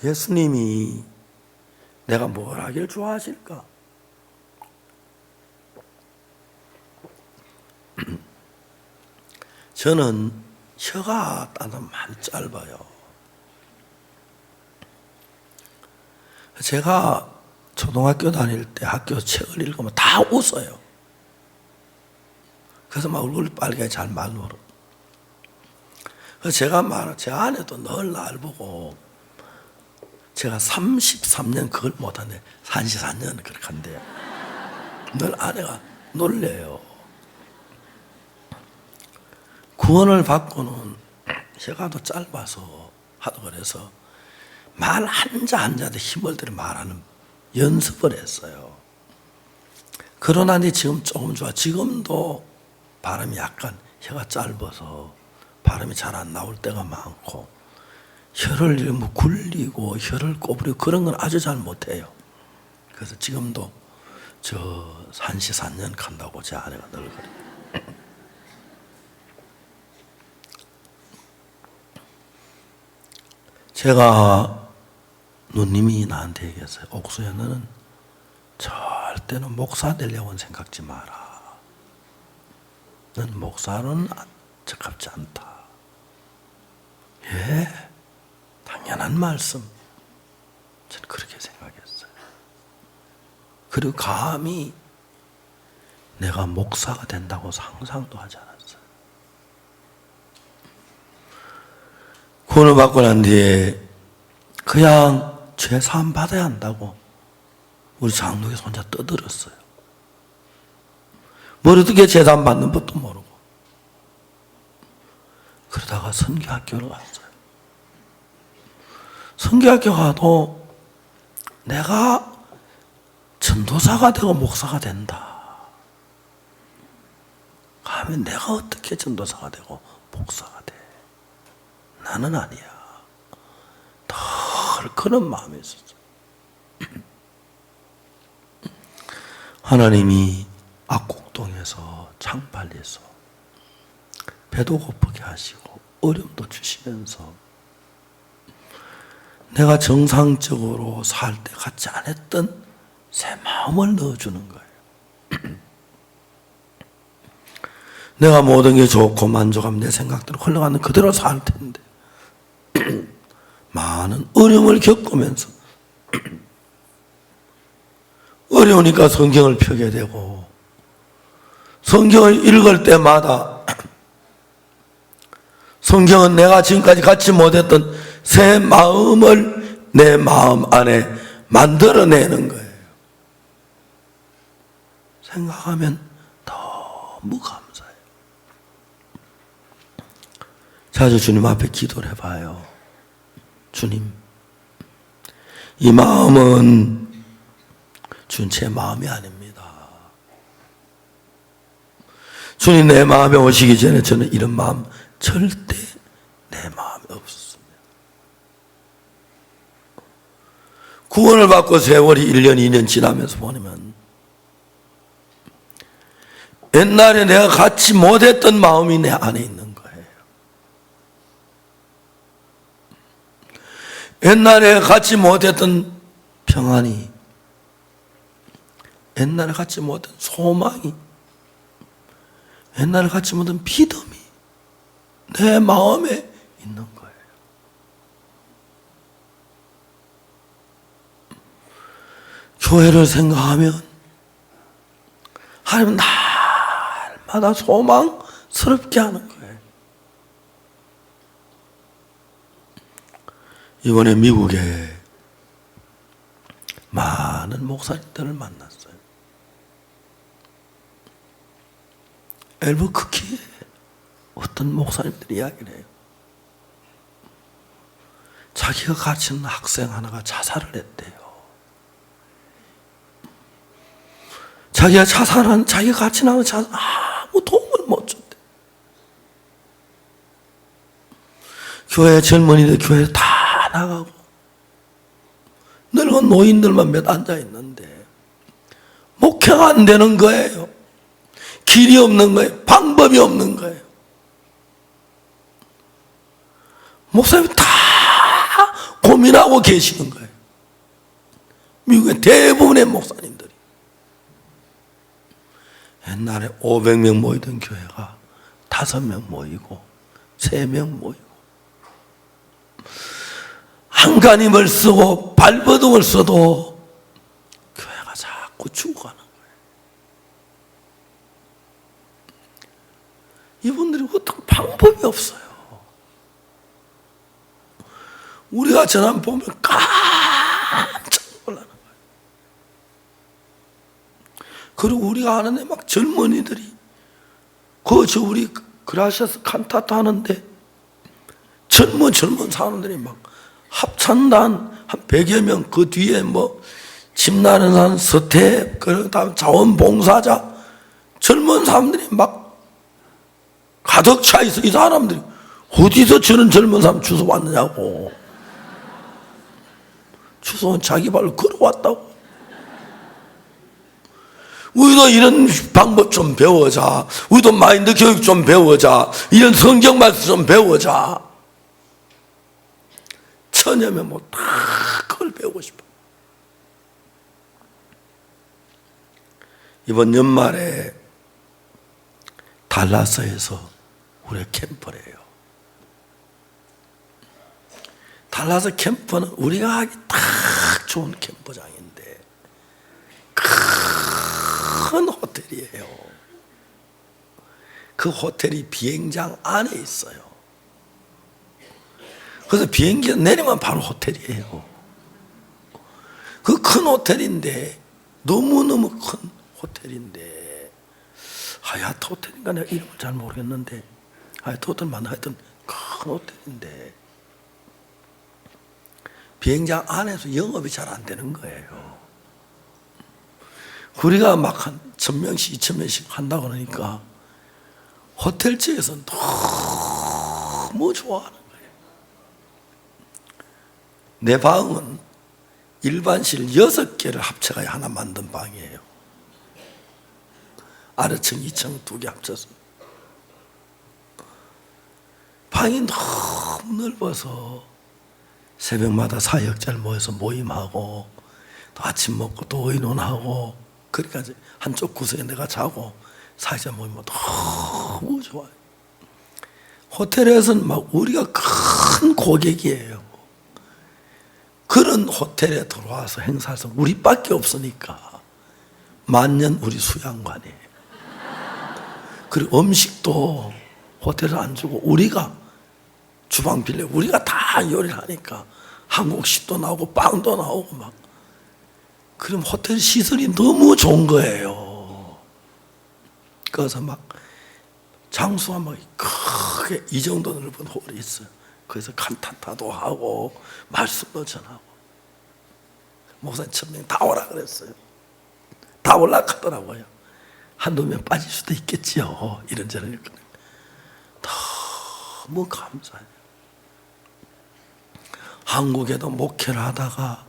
예수님이 내가 뭘 하길 좋아하실까? 저는 혀가 많이 짧아요. 제가 초등학교 다닐 때 학교 책을 읽으면 다 웃어요. 그래서 막 얼굴이 빨개 잘 말 놀어. 그래서 제가 제 아내도 늘 날 보고 제가 33년 그걸 못하는데 34년 그렇게 한대요. 늘 아내가 놀래요. 구원을 받고는 혀가 더 짧아서 하도 그래서 말 한자 한자도 힘을 들여 말하는 연습을 했어요. 그러나 지금 조금 좋아. 지금도 발음이 약간 혀가 짧아서 발음이 잘 안 나올 때가 많고 혀를 뭐 굴리고 혀를 꼬부리고 그런 건 아주 잘 못해요. 그래서 지금도 저 산시산년 간다고 제 아내가 늘 그래요. 제가 누님이 나한테 얘기했어요. 옥수야 너는 절대로 목사 되려고는 생각지 마라. 넌 목사는 적합지 않다. 예, 당연한 말씀. 저는 그렇게 생각했어요. 그리고 감히 내가 목사가 된다고 상상도 하지 않았어요. 구원을 받고 난 뒤에 그냥 죄 사함 받아야 한다고 우리 장로교에서 혼자 떠들었어요. 뭘 어떻게 죄 사함 받는 법도 모르고. 그러다가 선교학교를 갔어요. 선교학교 가도 내가 전도사가 되고 목사가 된다 하면 내가 어떻게 전도사가 되고 목사가 돼? 나는 아니야. 늘 그런 마음이 있었죠. 하나님이 악곡동에서 창발해서 배도 고프게 하시고 어려움도 주시면서 내가 정상적으로 살 때 같지 않았던 새 마음을 넣어주는 거예요. 내가 모든 게 좋고 만족하면 내 생각대로 흘러가는 그대로 살 텐데 많은 어려움을 겪으면서 어려우니까 성경을 펴게 되고 성경을 읽을 때마다 성경은 내가 지금까지 갖지 못했던 새 마음을 내 마음 안에 만들어내는 거예요. 생각하면 너무 감사해요. 자주 주님 앞에 기도를 해봐요. 주님, 이 마음은 제 마음이 아닙니다. 주님 내 마음에 오시기 전에 저는 이런 마음 절대 내 마음에 없었습니다. 구원을 받고 세월이 1년 2년 지나면서 보면 옛날에 내가 갖지 못했던 마음이 내 안에 있는 거예요. 옛날에 갖지 못했던 평안이, 옛날에 갖지 못한 소망이, 옛날에 갖지 못한 믿음이 내 마음에 있는 거예요. 교회를 생각하면 하나님은 날마다 소망스럽게 하는 거예요. 이번에 미국에 많은 목사님들을 만났어요. 엘버크키에 어떤 목사님들이 이야기를 해요. 자기가 가르치는 학생 하나가 자살을 했대요. 자기가 가르치는 자살 아무 도움을 못 줬대. 교회 젊은이들 교회에 다 나가고 늙은 노인들만 몇 앉아 있는데 목회가 안 되는 거예요. 길이 없는 거예요. 방법이 없는 거예요. 목사님 다 고민하고 계시는 거예요. 미국의 대부분의 목사님들이. 옛날에 500명 모이던 교회가 5명 모이고 3명 모이고 안간힘을 쓰고 발버둥을 써도 교회가 자꾸 죽어가는 거예요. 이분들이 어떤 방법이 없어요. 우리가 저만 보면 깜짝 놀라는 거예요. 그리고 우리가 아는 애 막 젊은이들이 우리 그라시아스 칸타타 하는데 젊은 사람들이 막 합창단 한 100여 명, 그 뒤에 뭐 집나는 사람, 서태, 그 다음 자원봉사자, 젊은 사람들이 막 가득 차 있어. 이 사람들이 어디서 저런 젊은 사람 주워 왔느냐고. 주워온 자기 발로 걸어왔다고. 우리도 이런 방법 좀 배워자. 우리도 마인드 교육 좀 배워자. 이런 성경 말씀 좀 배워자. 처녀면 뭐 다 그걸 배우고 싶어. 이번 연말에 달라스에서 우리가 캠프를 해요. 달라스 캠프는 우리가 하기 딱 좋은 캠프장인데 큰 호텔이에요. 그 호텔이 비행장 안에 있어요. 그래서 비행기 내리면 바로 호텔이에요. 그 큰 호텔인데 너무너무 큰 호텔인데 하얏트 호텔인가 내가 이름을 잘 모르겠는데 하얏트 호텔만 하여튼 큰 호텔인데 비행장 안에서 영업이 잘 안 되는 거예요. 우리가 막 한 1000명씩 2000명씩 한다고 그러니까 호텔 측에서는 너무 좋아하는 거예요. 내 방은 일반실 6개를 합쳐가 하나 만든 방이에요. 아래층 2층 2개 합쳐서. 방이 너무 넓어서 새벽마다 사역자를 모여서 모임하고 또 아침 먹고 또 의논하고 그러니까 한쪽 구석에 내가 자고 사역자 모이면 너무 좋아요. 호텔에서는 막 우리가 큰 고객이에요. 그런 호텔에 들어와서 행사해서 우리밖에 없으니까 만년 우리 수양관이에요. 그리고 음식도 호텔을 안 주고 우리가 주방 빌려 우리가 다 요리를 하니까 한국식도 나오고 빵도 나오고 막 그럼 호텔 시설이 너무 좋은 거예요. 그래서 막 장수가 막 크게 이 정도 넓은 홀이 있어요. 그래서 칸타타도 하고 말씀도 전하고 목사님 1000명 다 오라 그랬어요. 다 올라가더라고요. 한두 명 빠질 수도 있겠지요. 이런저런. 너무 감사해요. 한국에도 목회를 하다가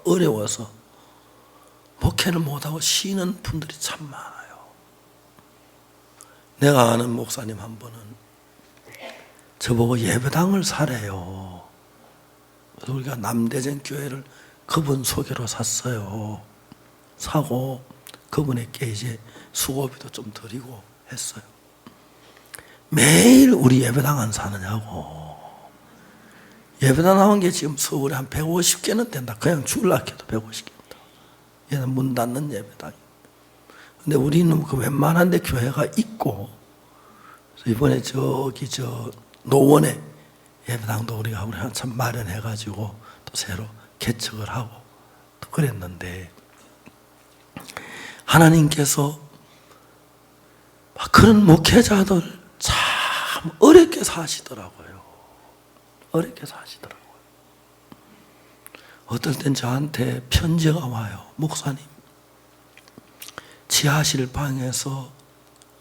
어려워서 목회를 못하고 쉬는 분들이 참 많아요. 내가 아는 목사님 한 분은 저보고 예배당을 사래요. 그래서 우리가 남대전 교회를 그분 소개로 샀어요. 사고 그분에게 이제 수고비도 좀 드리고 했어요. 매일 우리 예배당 안 사느냐고. 예배당 나온 게 지금 서울에 한 150개는 된다. 그냥 줄락해도 150개입니다. 얘는 문 닫는 예배당. 근데 우리는 그 웬만한 데 교회가 있고, 그래서 이번에 노원에 예배당도 우리가 한참 마련해가지고 또 새로 개척을 하고 또 그랬는데, 하나님께서 그런 목회자들 참 어렵게 사시더라고요. 어렵게 사시더라고요. 어떨 땐 저한테 편지가 와요. 목사님, 지하실 방에서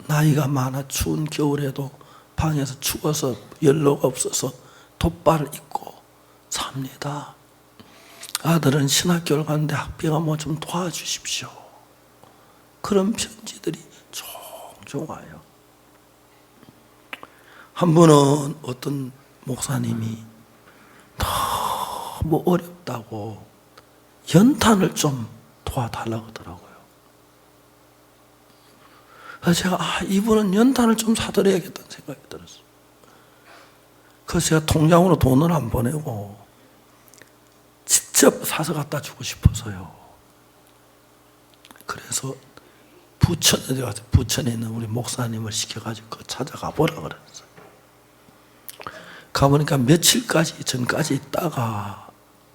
나이가 많아 추운 겨울에도 방에서 추워서 연로가 없어서 돗발을 입고 삽니다. 아들은 신학교를 가는데 학비가 뭐 좀 도와주십시오. 그런 편지들이 종종 와요. 한 번은 어떤 목사님이 너무 어렵다고 연탄을 좀 도와달라고 하더라고요. 그래서 제가 이분은 연탄을 좀 사드려야겠다는 생각이 들었어요. 그래서 제가 통장으로 돈을 안 보내고 직접 사서 갖다 주고 싶어서요. 그래서 부천에 있는 우리 목사님을 시켜가지고 그거 찾아가 보라 그랬어요. 가보니까 며칠까지 전까지 있다가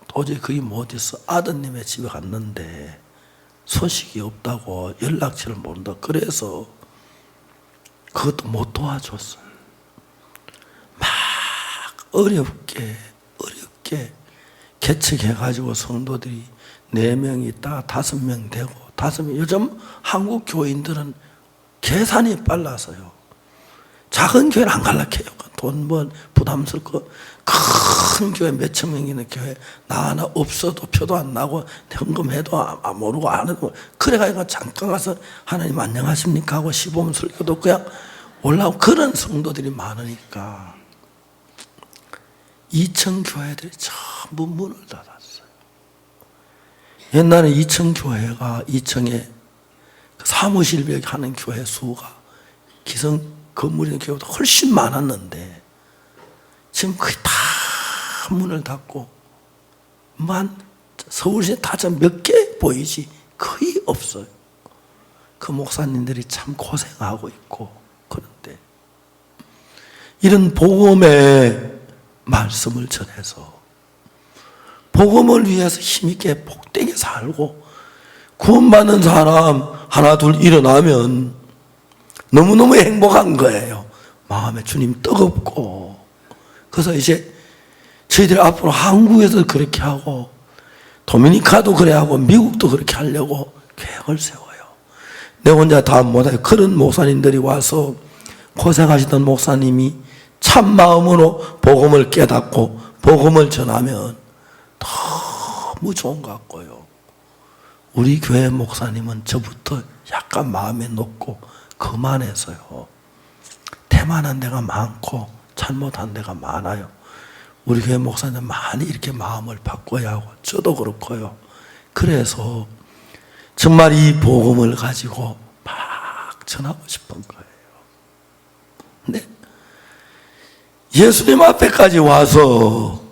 도저히 거기 못 있어 아드님의 집에 갔는데 소식이 없다고 연락처를 모른다. 그래서 그것도 못 도와줬어요. 막 어렵게 개척해가지고 성도들이 4명이 있다가 5명 되고 5명. 요즘 한국 교인들은 계산이 빨라서요. 작은 교회는 안 갈라해요. 돈 부담스럽고 큰 교회 몇천 명 있는 교회 나 하나 없어도 표도 안 나고 헌금해도 안 모르고 안 해도 그래가지고 잠깐 가서 하나님 안녕하십니까 하고 시범 설교도 그냥 올라오고 그런 성도들이 많으니까 2층 교회들이 전부 문을 닫았어요. 옛날에 2층 교회가 2층에 사무실 하는 교회 수가 기성 건물이 있는 교회보다 훨씬 많았는데 지금 거의 다 문을 닫고 서울시에 다 몇 개 보이지 거의 없어요. 그 목사님들이 참 고생하고 있고 그런데 이런 복음의 말씀을 전해서 복음을 위해서 힘있게 복되게 살고 구원받는 사람 하나 둘 일어나면 너무너무 행복한 거예요. 마음에 주님 뜨겁고. 그래서 이제 저희들이 앞으로 한국에서 그렇게 하고 도미니카도 그래 하고 미국도 그렇게 하려고 계획을 세워요. 내 혼자 다 못해요. 그런 목사님들이 와서 고생하시던 목사님이 참 마음으로 복음을 깨닫고 복음을 전하면 너무 좋은 것 같고요. 우리 교회 목사님은 저부터 약간 마음에 놓고 그만해서요. 태만한 데가 많고 잘못한 데가 많아요. 우리 교회 목사님 많이 이렇게 마음을 바꿔야 하고 저도 그렇고요. 그래서 정말 이 복음을 가지고 막 전하고 싶은 거예요. 근데 예수님 앞에까지 와서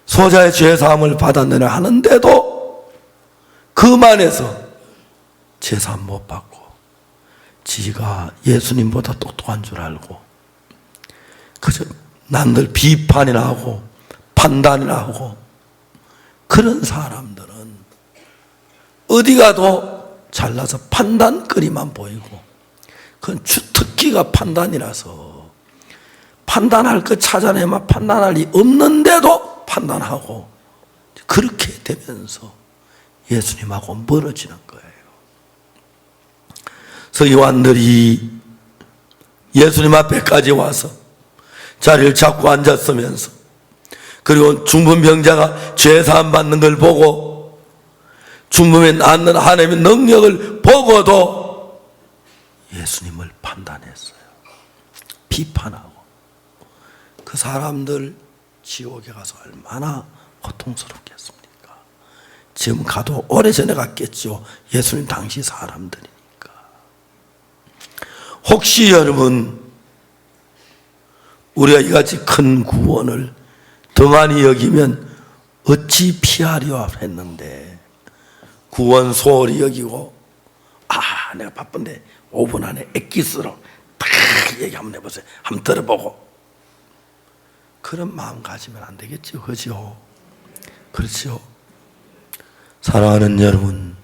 소자의 죄사함을 받았느냐 하는데도 그만해서 죄사함 못 받고 지가 예수님보다 똑똑한 줄 알고 그저 남들 비판이나 하고 판단이나 하고 그런 사람들은 어디 가도 잘나서 판단거리만 보이고 그건 주특기가 판단이라서 판단할 것 찾아내면 판단할 리 없는데도 판단하고 그렇게 되면서 예수님하고 멀어지는 거예요. 서기관들이 예수님 앞에까지 와서 자리를 잡고 앉았으면서, 그리고 중풍병자가 죄사함 받는 걸 보고 중풍에 낫는 하나님의 능력을 보고도 예수님을 판단했어요. 비판하고. 그 사람들 지옥에 가서 얼마나 고통스럽겠습니까? 지금 가도 오래전에 갔겠죠. 예수님 당시 사람들이니까. 혹시 여러분, 우리가 이같이 큰 구원을 등한히 여기면 어찌 피하려 했는데, 구원 소홀히 여기고, 내가 바쁜데 5분 안에 엑기스로 딱 얘기 한번 해보세요. 한번 들어보고. 그런 마음 가지면 안 되겠죠. 그죠? 그렇죠? 사랑하는 여러분,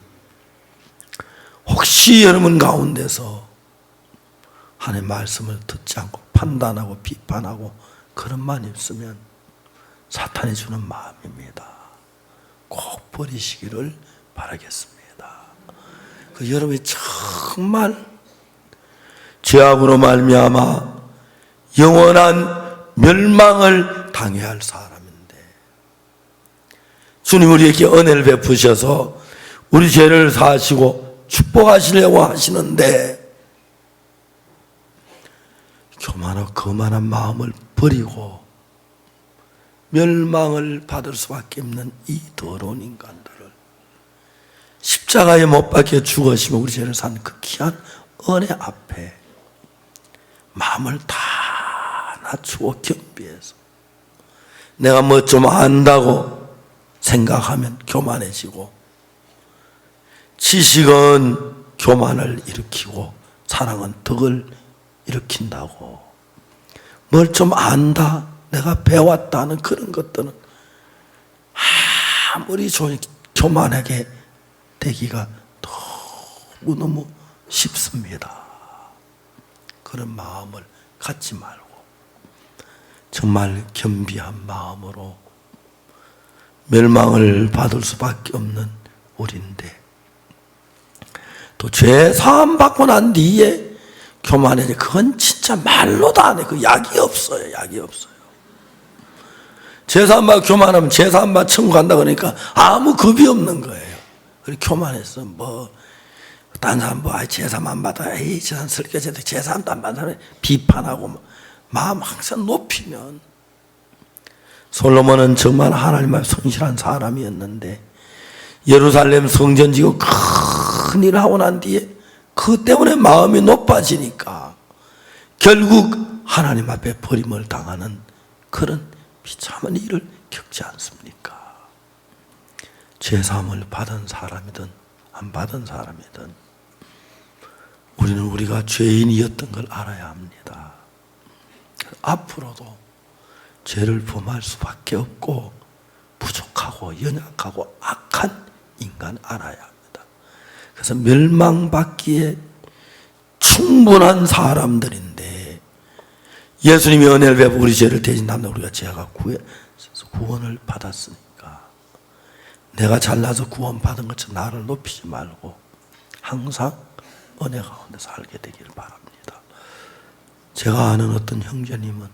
혹시 여러분 가운데서 하나님의 말씀을 듣지 않고 판단하고 비판하고 그런 마음이 있으면 사탄이 주는 마음입니다. 꼭 버리시기를 바라겠습니다. 여러분이 정말 죄악으로 말미암아 영원한 멸망을 당해야 할 사람인데, 주님 우리에게 은혜를 베푸셔서 우리 죄를 사하시고 축복하시려고 하시는데, 교만하고 거만한 마음을 버리고 멸망을 받을 수밖에 없는 이 더러운 인간들을 십자가에 못 박혀 죽으시면 우리 죄를 산 그 귀한 은혜 앞에 마음을 다 낮추고 겸비해서, 내가 뭐 좀 안다고 생각하면 교만해지고, 지식은 교만을 일으키고 사랑은 덕을 일으킨다고, 뭘 좀 안다, 내가 배웠다는 그런 것들은 아무리 교만하게 되기가 너무너무 쉽습니다. 그런 마음을 갖지 말고 정말 겸비한 마음으로, 멸망을 받을 수밖에 없는 우리인데, 또 죄 사함 받고 난 뒤에 교만해지, 그건 진짜 말로도 안 해. 그 약이 없어요. 약이 없어요. 죄 사함 받고 교만하면 죄 사함 받고 천국 간다 그러니까 아무 겁이 없는 거예요. 그리고 교만해서 딴 사람 죄 사함 안 받아, 저 사람 설교제도 죄 사함도 안 받는 사람이 비판하고 마음 항상 높이면, 솔로몬은 정말 하나님 앞에 성실한 사람이었는데 예루살렘 성전 지고 큰일 하고 난 뒤에 그 때문에 마음이 높아지니까 결국 하나님 앞에 버림을 당하는 그런 비참한 일을 겪지 않습니까? 죄사함을 받은 사람이든 안 받은 사람이든 우리는 우리가 죄인이었던 걸 알아야 합니다. 앞으로도 죄를 범할 수밖에 없고 부족하고 연약하고 악한 인간 알아야 합니다. 그래서 멸망받기에 충분한 사람들인데, 예수님이 은혜를 베푸고 우리 죄를 대신하면 우리가 죄가 구원을 받았으니까, 내가 잘나서 구원받은 것처럼 나를 높이지 말고 항상 은혜 가운데 살게 되기를 바랍니다. 제가 아는 어떤 형제님은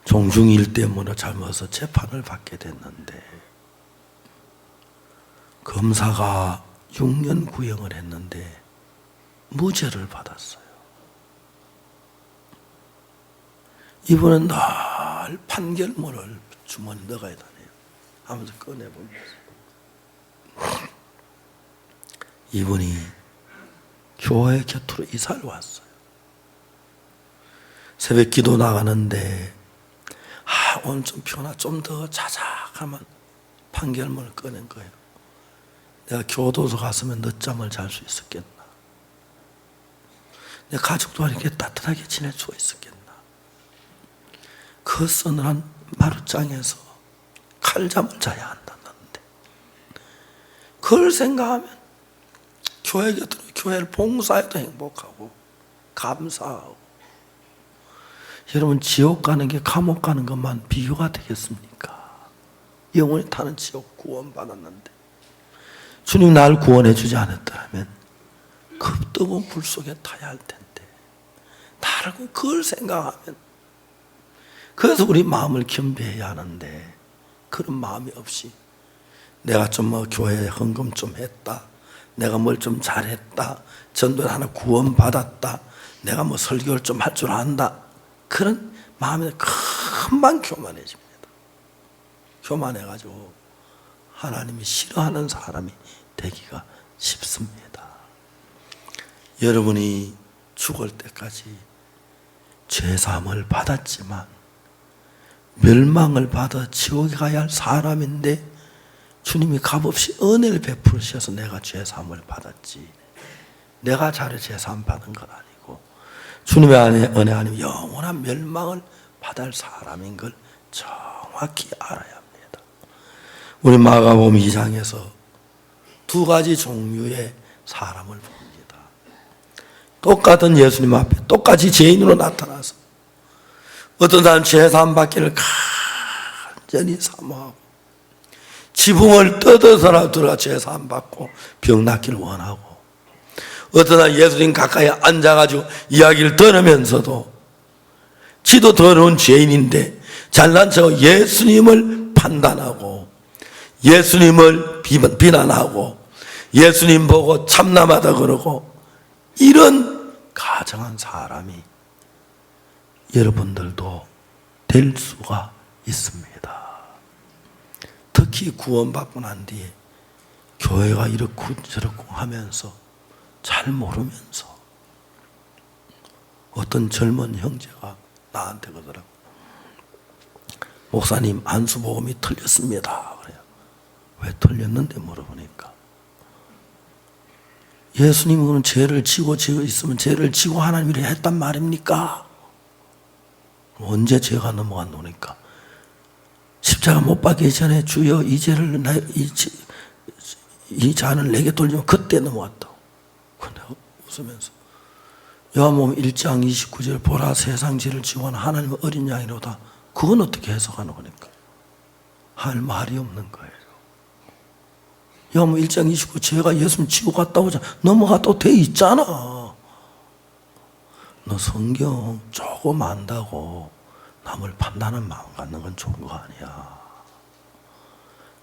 종중일 때문에 잘못해서 재판을 받게 됐는데, 검사가 6년 구형을 했는데 무죄를 받았어요. 이분은 늘 판결문을 주머니 넣어야 다녀요. 하면서 꺼내보면서. 이분이 교회 곁으로 이사를 왔어요. 새벽 기도 나가는데 오늘 좀 피곤하, 좀 더 자자 하면 판결문을 꺼낸 거예요. 내가 교도소 갔으면 늦잠을 잘 수 있었겠나? 내 가족도 이렇게 따뜻하게 지낼 수가 있었겠나? 그 서늘한 마루장에서 칼잠을 자야 한다는데, 그걸 생각하면 교회 곁으로, 교회를 봉사해도 행복하고 감사하고. 여러분, 지옥 가는 게 감옥 가는 것만 비교가 되겠습니까? 영원히 타는 지옥 구원받았는데, 주님 날 구원해 주지 않았더라면 뜨거운 불 속에 타야 할 텐데 나라고 그걸 생각하면, 그래서 우리 마음을 겸비해야 하는데 그런 마음이 없이 내가 좀 교회에 헌금 좀 했다, 내가 뭘 좀 잘했다, 전도를 하나 구원받았다, 내가 설교를 좀 할 줄 안다, 그런 마음이 금방 교만해집니다. 교만해가지고 하나님이 싫어하는 사람이 되기가 쉽습니다. 여러분이 죽을 때까지 죄사함을 받았지만 멸망을 받아 지옥에 가야 할 사람인데 주님이 값없이 은혜를 베푸셔서 내가 죄사함을 받았지, 내가 잘해 죄사함 받은 건 아니고 주님의 은혜 아니면 영원한 멸망을 받을 사람인 걸 정확히 알아야 합니다. 우리 마가복음 2장에서 두 가지 종류의 사람을 봅니다. 똑같은 예수님 앞에 똑같이 죄인으로 나타나서 어떤 사람은 죄사함 받기를 간절히 사모하고 지붕을 뜯어서라도 들어가 죄사함 받고 병 낫기를 원하고, 어떤 사람은 예수님 가까이 앉아가지고 이야기를 들으면서도 지도 더러운 죄인인데 잘난 척 예수님을 판단하고 예수님을 비난하고 예수님 보고 참남하다 그러고, 이런 가정한 사람이 여러분들도 될 수가 있습니다. 특히 구원받고 난 뒤에 교회가 이렇고 저렇고 하면서 잘 모르면서 어떤 젊은 형제가 나한테 그러더라고. 목사님, 안수복음이 틀렸습니다. 그래요. 왜 틀렸는데 물어보니까 예수님은 죄를 지고 있으면 죄를 지고 하나님이 했단 말입니까? 언제 죄가 넘어갔노니까 십자가 못 박기 전에 주여 이 죄를 이 잔을 내게 돌리면 그때 넘어갔다고. 근데 웃으면서 요한복음 1장 29절 보라 세상 죄를 지고 하는 하나님의 어린 양이로다. 그건 어떻게 해석하는 거니까 할 말이 없는 거예요. 요한복음 1장 29 죄가 예수님 지고 갔다고 넘어갔다고 돼 있잖아. 너 성경 조금 안다고 남을 판단하는 마음 갖는 건 좋은 거 아니야.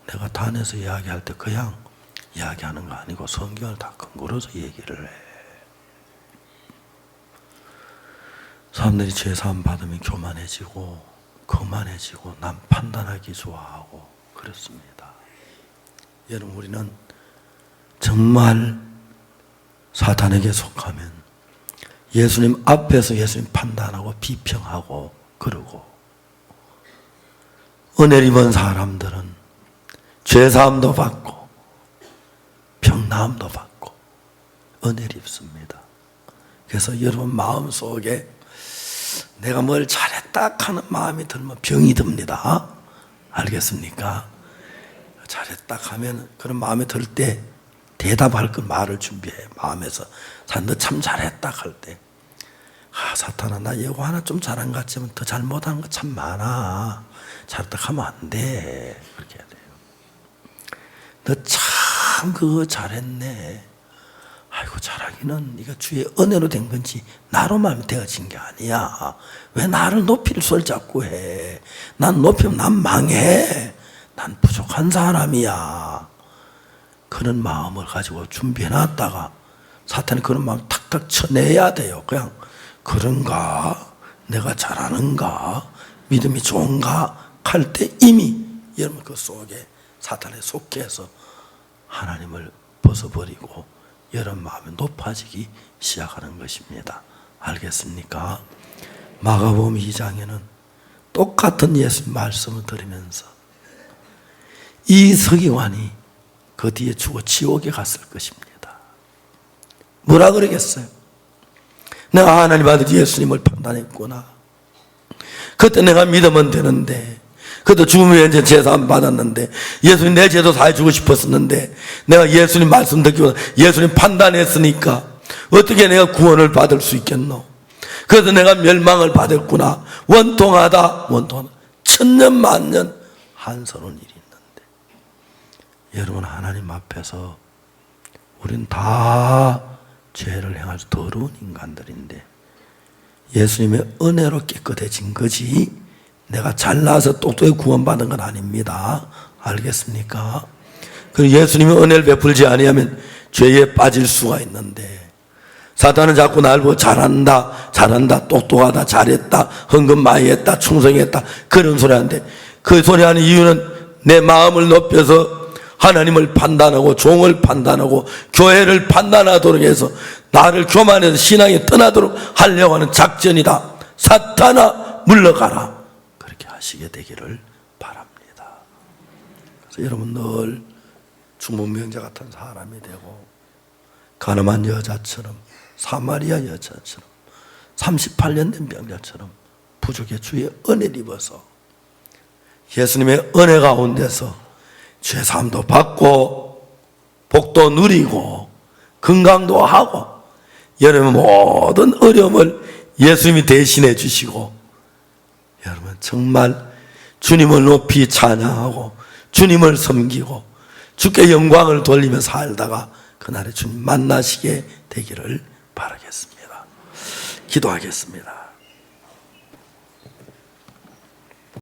내가 단에서 이야기할 때 그냥 이야기하는 거 아니고 성경을 다 근거로서 얘기를 해. 사람들이 죄사함 받으면 교만해지고 거만해지고 남 판단하기 좋아하고 그렇습니다. 여러분, 우리는 정말 사탄에게 속하면 예수님 앞에서 예수님 판단하고 비평하고 그러고, 은혜를 입은 사람들은 죄사함도 받고 병나음도 받고 은혜를 입습니다. 그래서 여러분 마음속에 내가 뭘 잘했다 하는 마음이 들면 병이 듭니다. 알겠습니까? 잘했다 하면 그런 마음이 들 때 대답할 그 말을 준비해. 마음에서 너 참 잘했다 할 때, 사탄아, 나 이거 하나 좀 잘한 것 같지만 더 잘못한 거 참 많아. 잘했다 하면 안 돼. 그렇게 해야 돼요. 너 참 그거 잘했네. 아이고, 잘하기는 네가 주의 은혜로 된 건지 나로만 되어진 게 아니야. 왜 나를 높일 소리를 자꾸 해. 난 높이면 난 망해. 난 부족한 사람이야. 그런 마음을 가지고 준비해놨다가 사탄이 그런 마음 탁탁 쳐내야 돼요. 그냥 그런가? 내가 잘하는가? 믿음이 좋은가? 할 때 이미 여러분 그 속에 사탄에 속해서 하나님을 벗어버리고 여러분 마음이 높아지기 시작하는 것입니다. 알겠습니까? 마가복음 2장에는 똑같은 예수님 말씀을 들으면서 이 서기관이 그 뒤에 죽어 지옥에 갔을 것입니다. 뭐라 그러겠어요? 내가 하나님 아들 예수님을 판단했구나. 그때 내가 믿으면 되는데, 그때 죽으면 이제 제사함 받았는데, 예수님 내 죄도 사해주고 싶었었는데, 내가 예수님 말씀 듣기보다 예수님 판단했으니까 어떻게 내가 구원을 받을 수 있겠노? 그래서 내가 멸망을 받았구나. 원통하다. 천년 만년 한서는 일이 있는데, 여러분 하나님 앞에서 우린 다 죄를 행한 아주 더러운 인간들인데 예수님의 은혜로 깨끗해진 거지 내가 잘나서 똑똑히 구원받은 건 아닙니다. 알겠습니까? 그 예수님의 은혜를 베풀지 아니하면 죄에 빠질 수가 있는데 사탄은 자꾸 날 보고 잘한다, 똑똑하다, 잘했다, 헌금 많이 했다, 충성했다 그런 소리 하는데 그 소리 하는 이유는 내 마음을 높여서 하나님을 판단하고 종을 판단하고 교회를 판단하도록 해서 나를 교만해서 신앙이 떠나도록 하려고 하는 작전이다. 사탄아 물러가라. 그렇게 하시게 되기를 바랍니다. 그래서 여러분 늘 중문병자 같은 사람이 되고 가늠한 여자처럼 사마리아 여자처럼 38년 된 병자처럼 부족의 주의 은혜를 입어서 예수님의 은혜 가운데서 죄사함도 받고 복도 누리고 건강도 하고 여러분 모든 어려움을 예수님이 대신해 주시고 여러분 정말 주님을 높이 찬양하고 주님을 섬기고 주께 영광을 돌리며 살다가 그날에 주님 만나시게 되기를 바라겠습니다. 기도하겠습니다.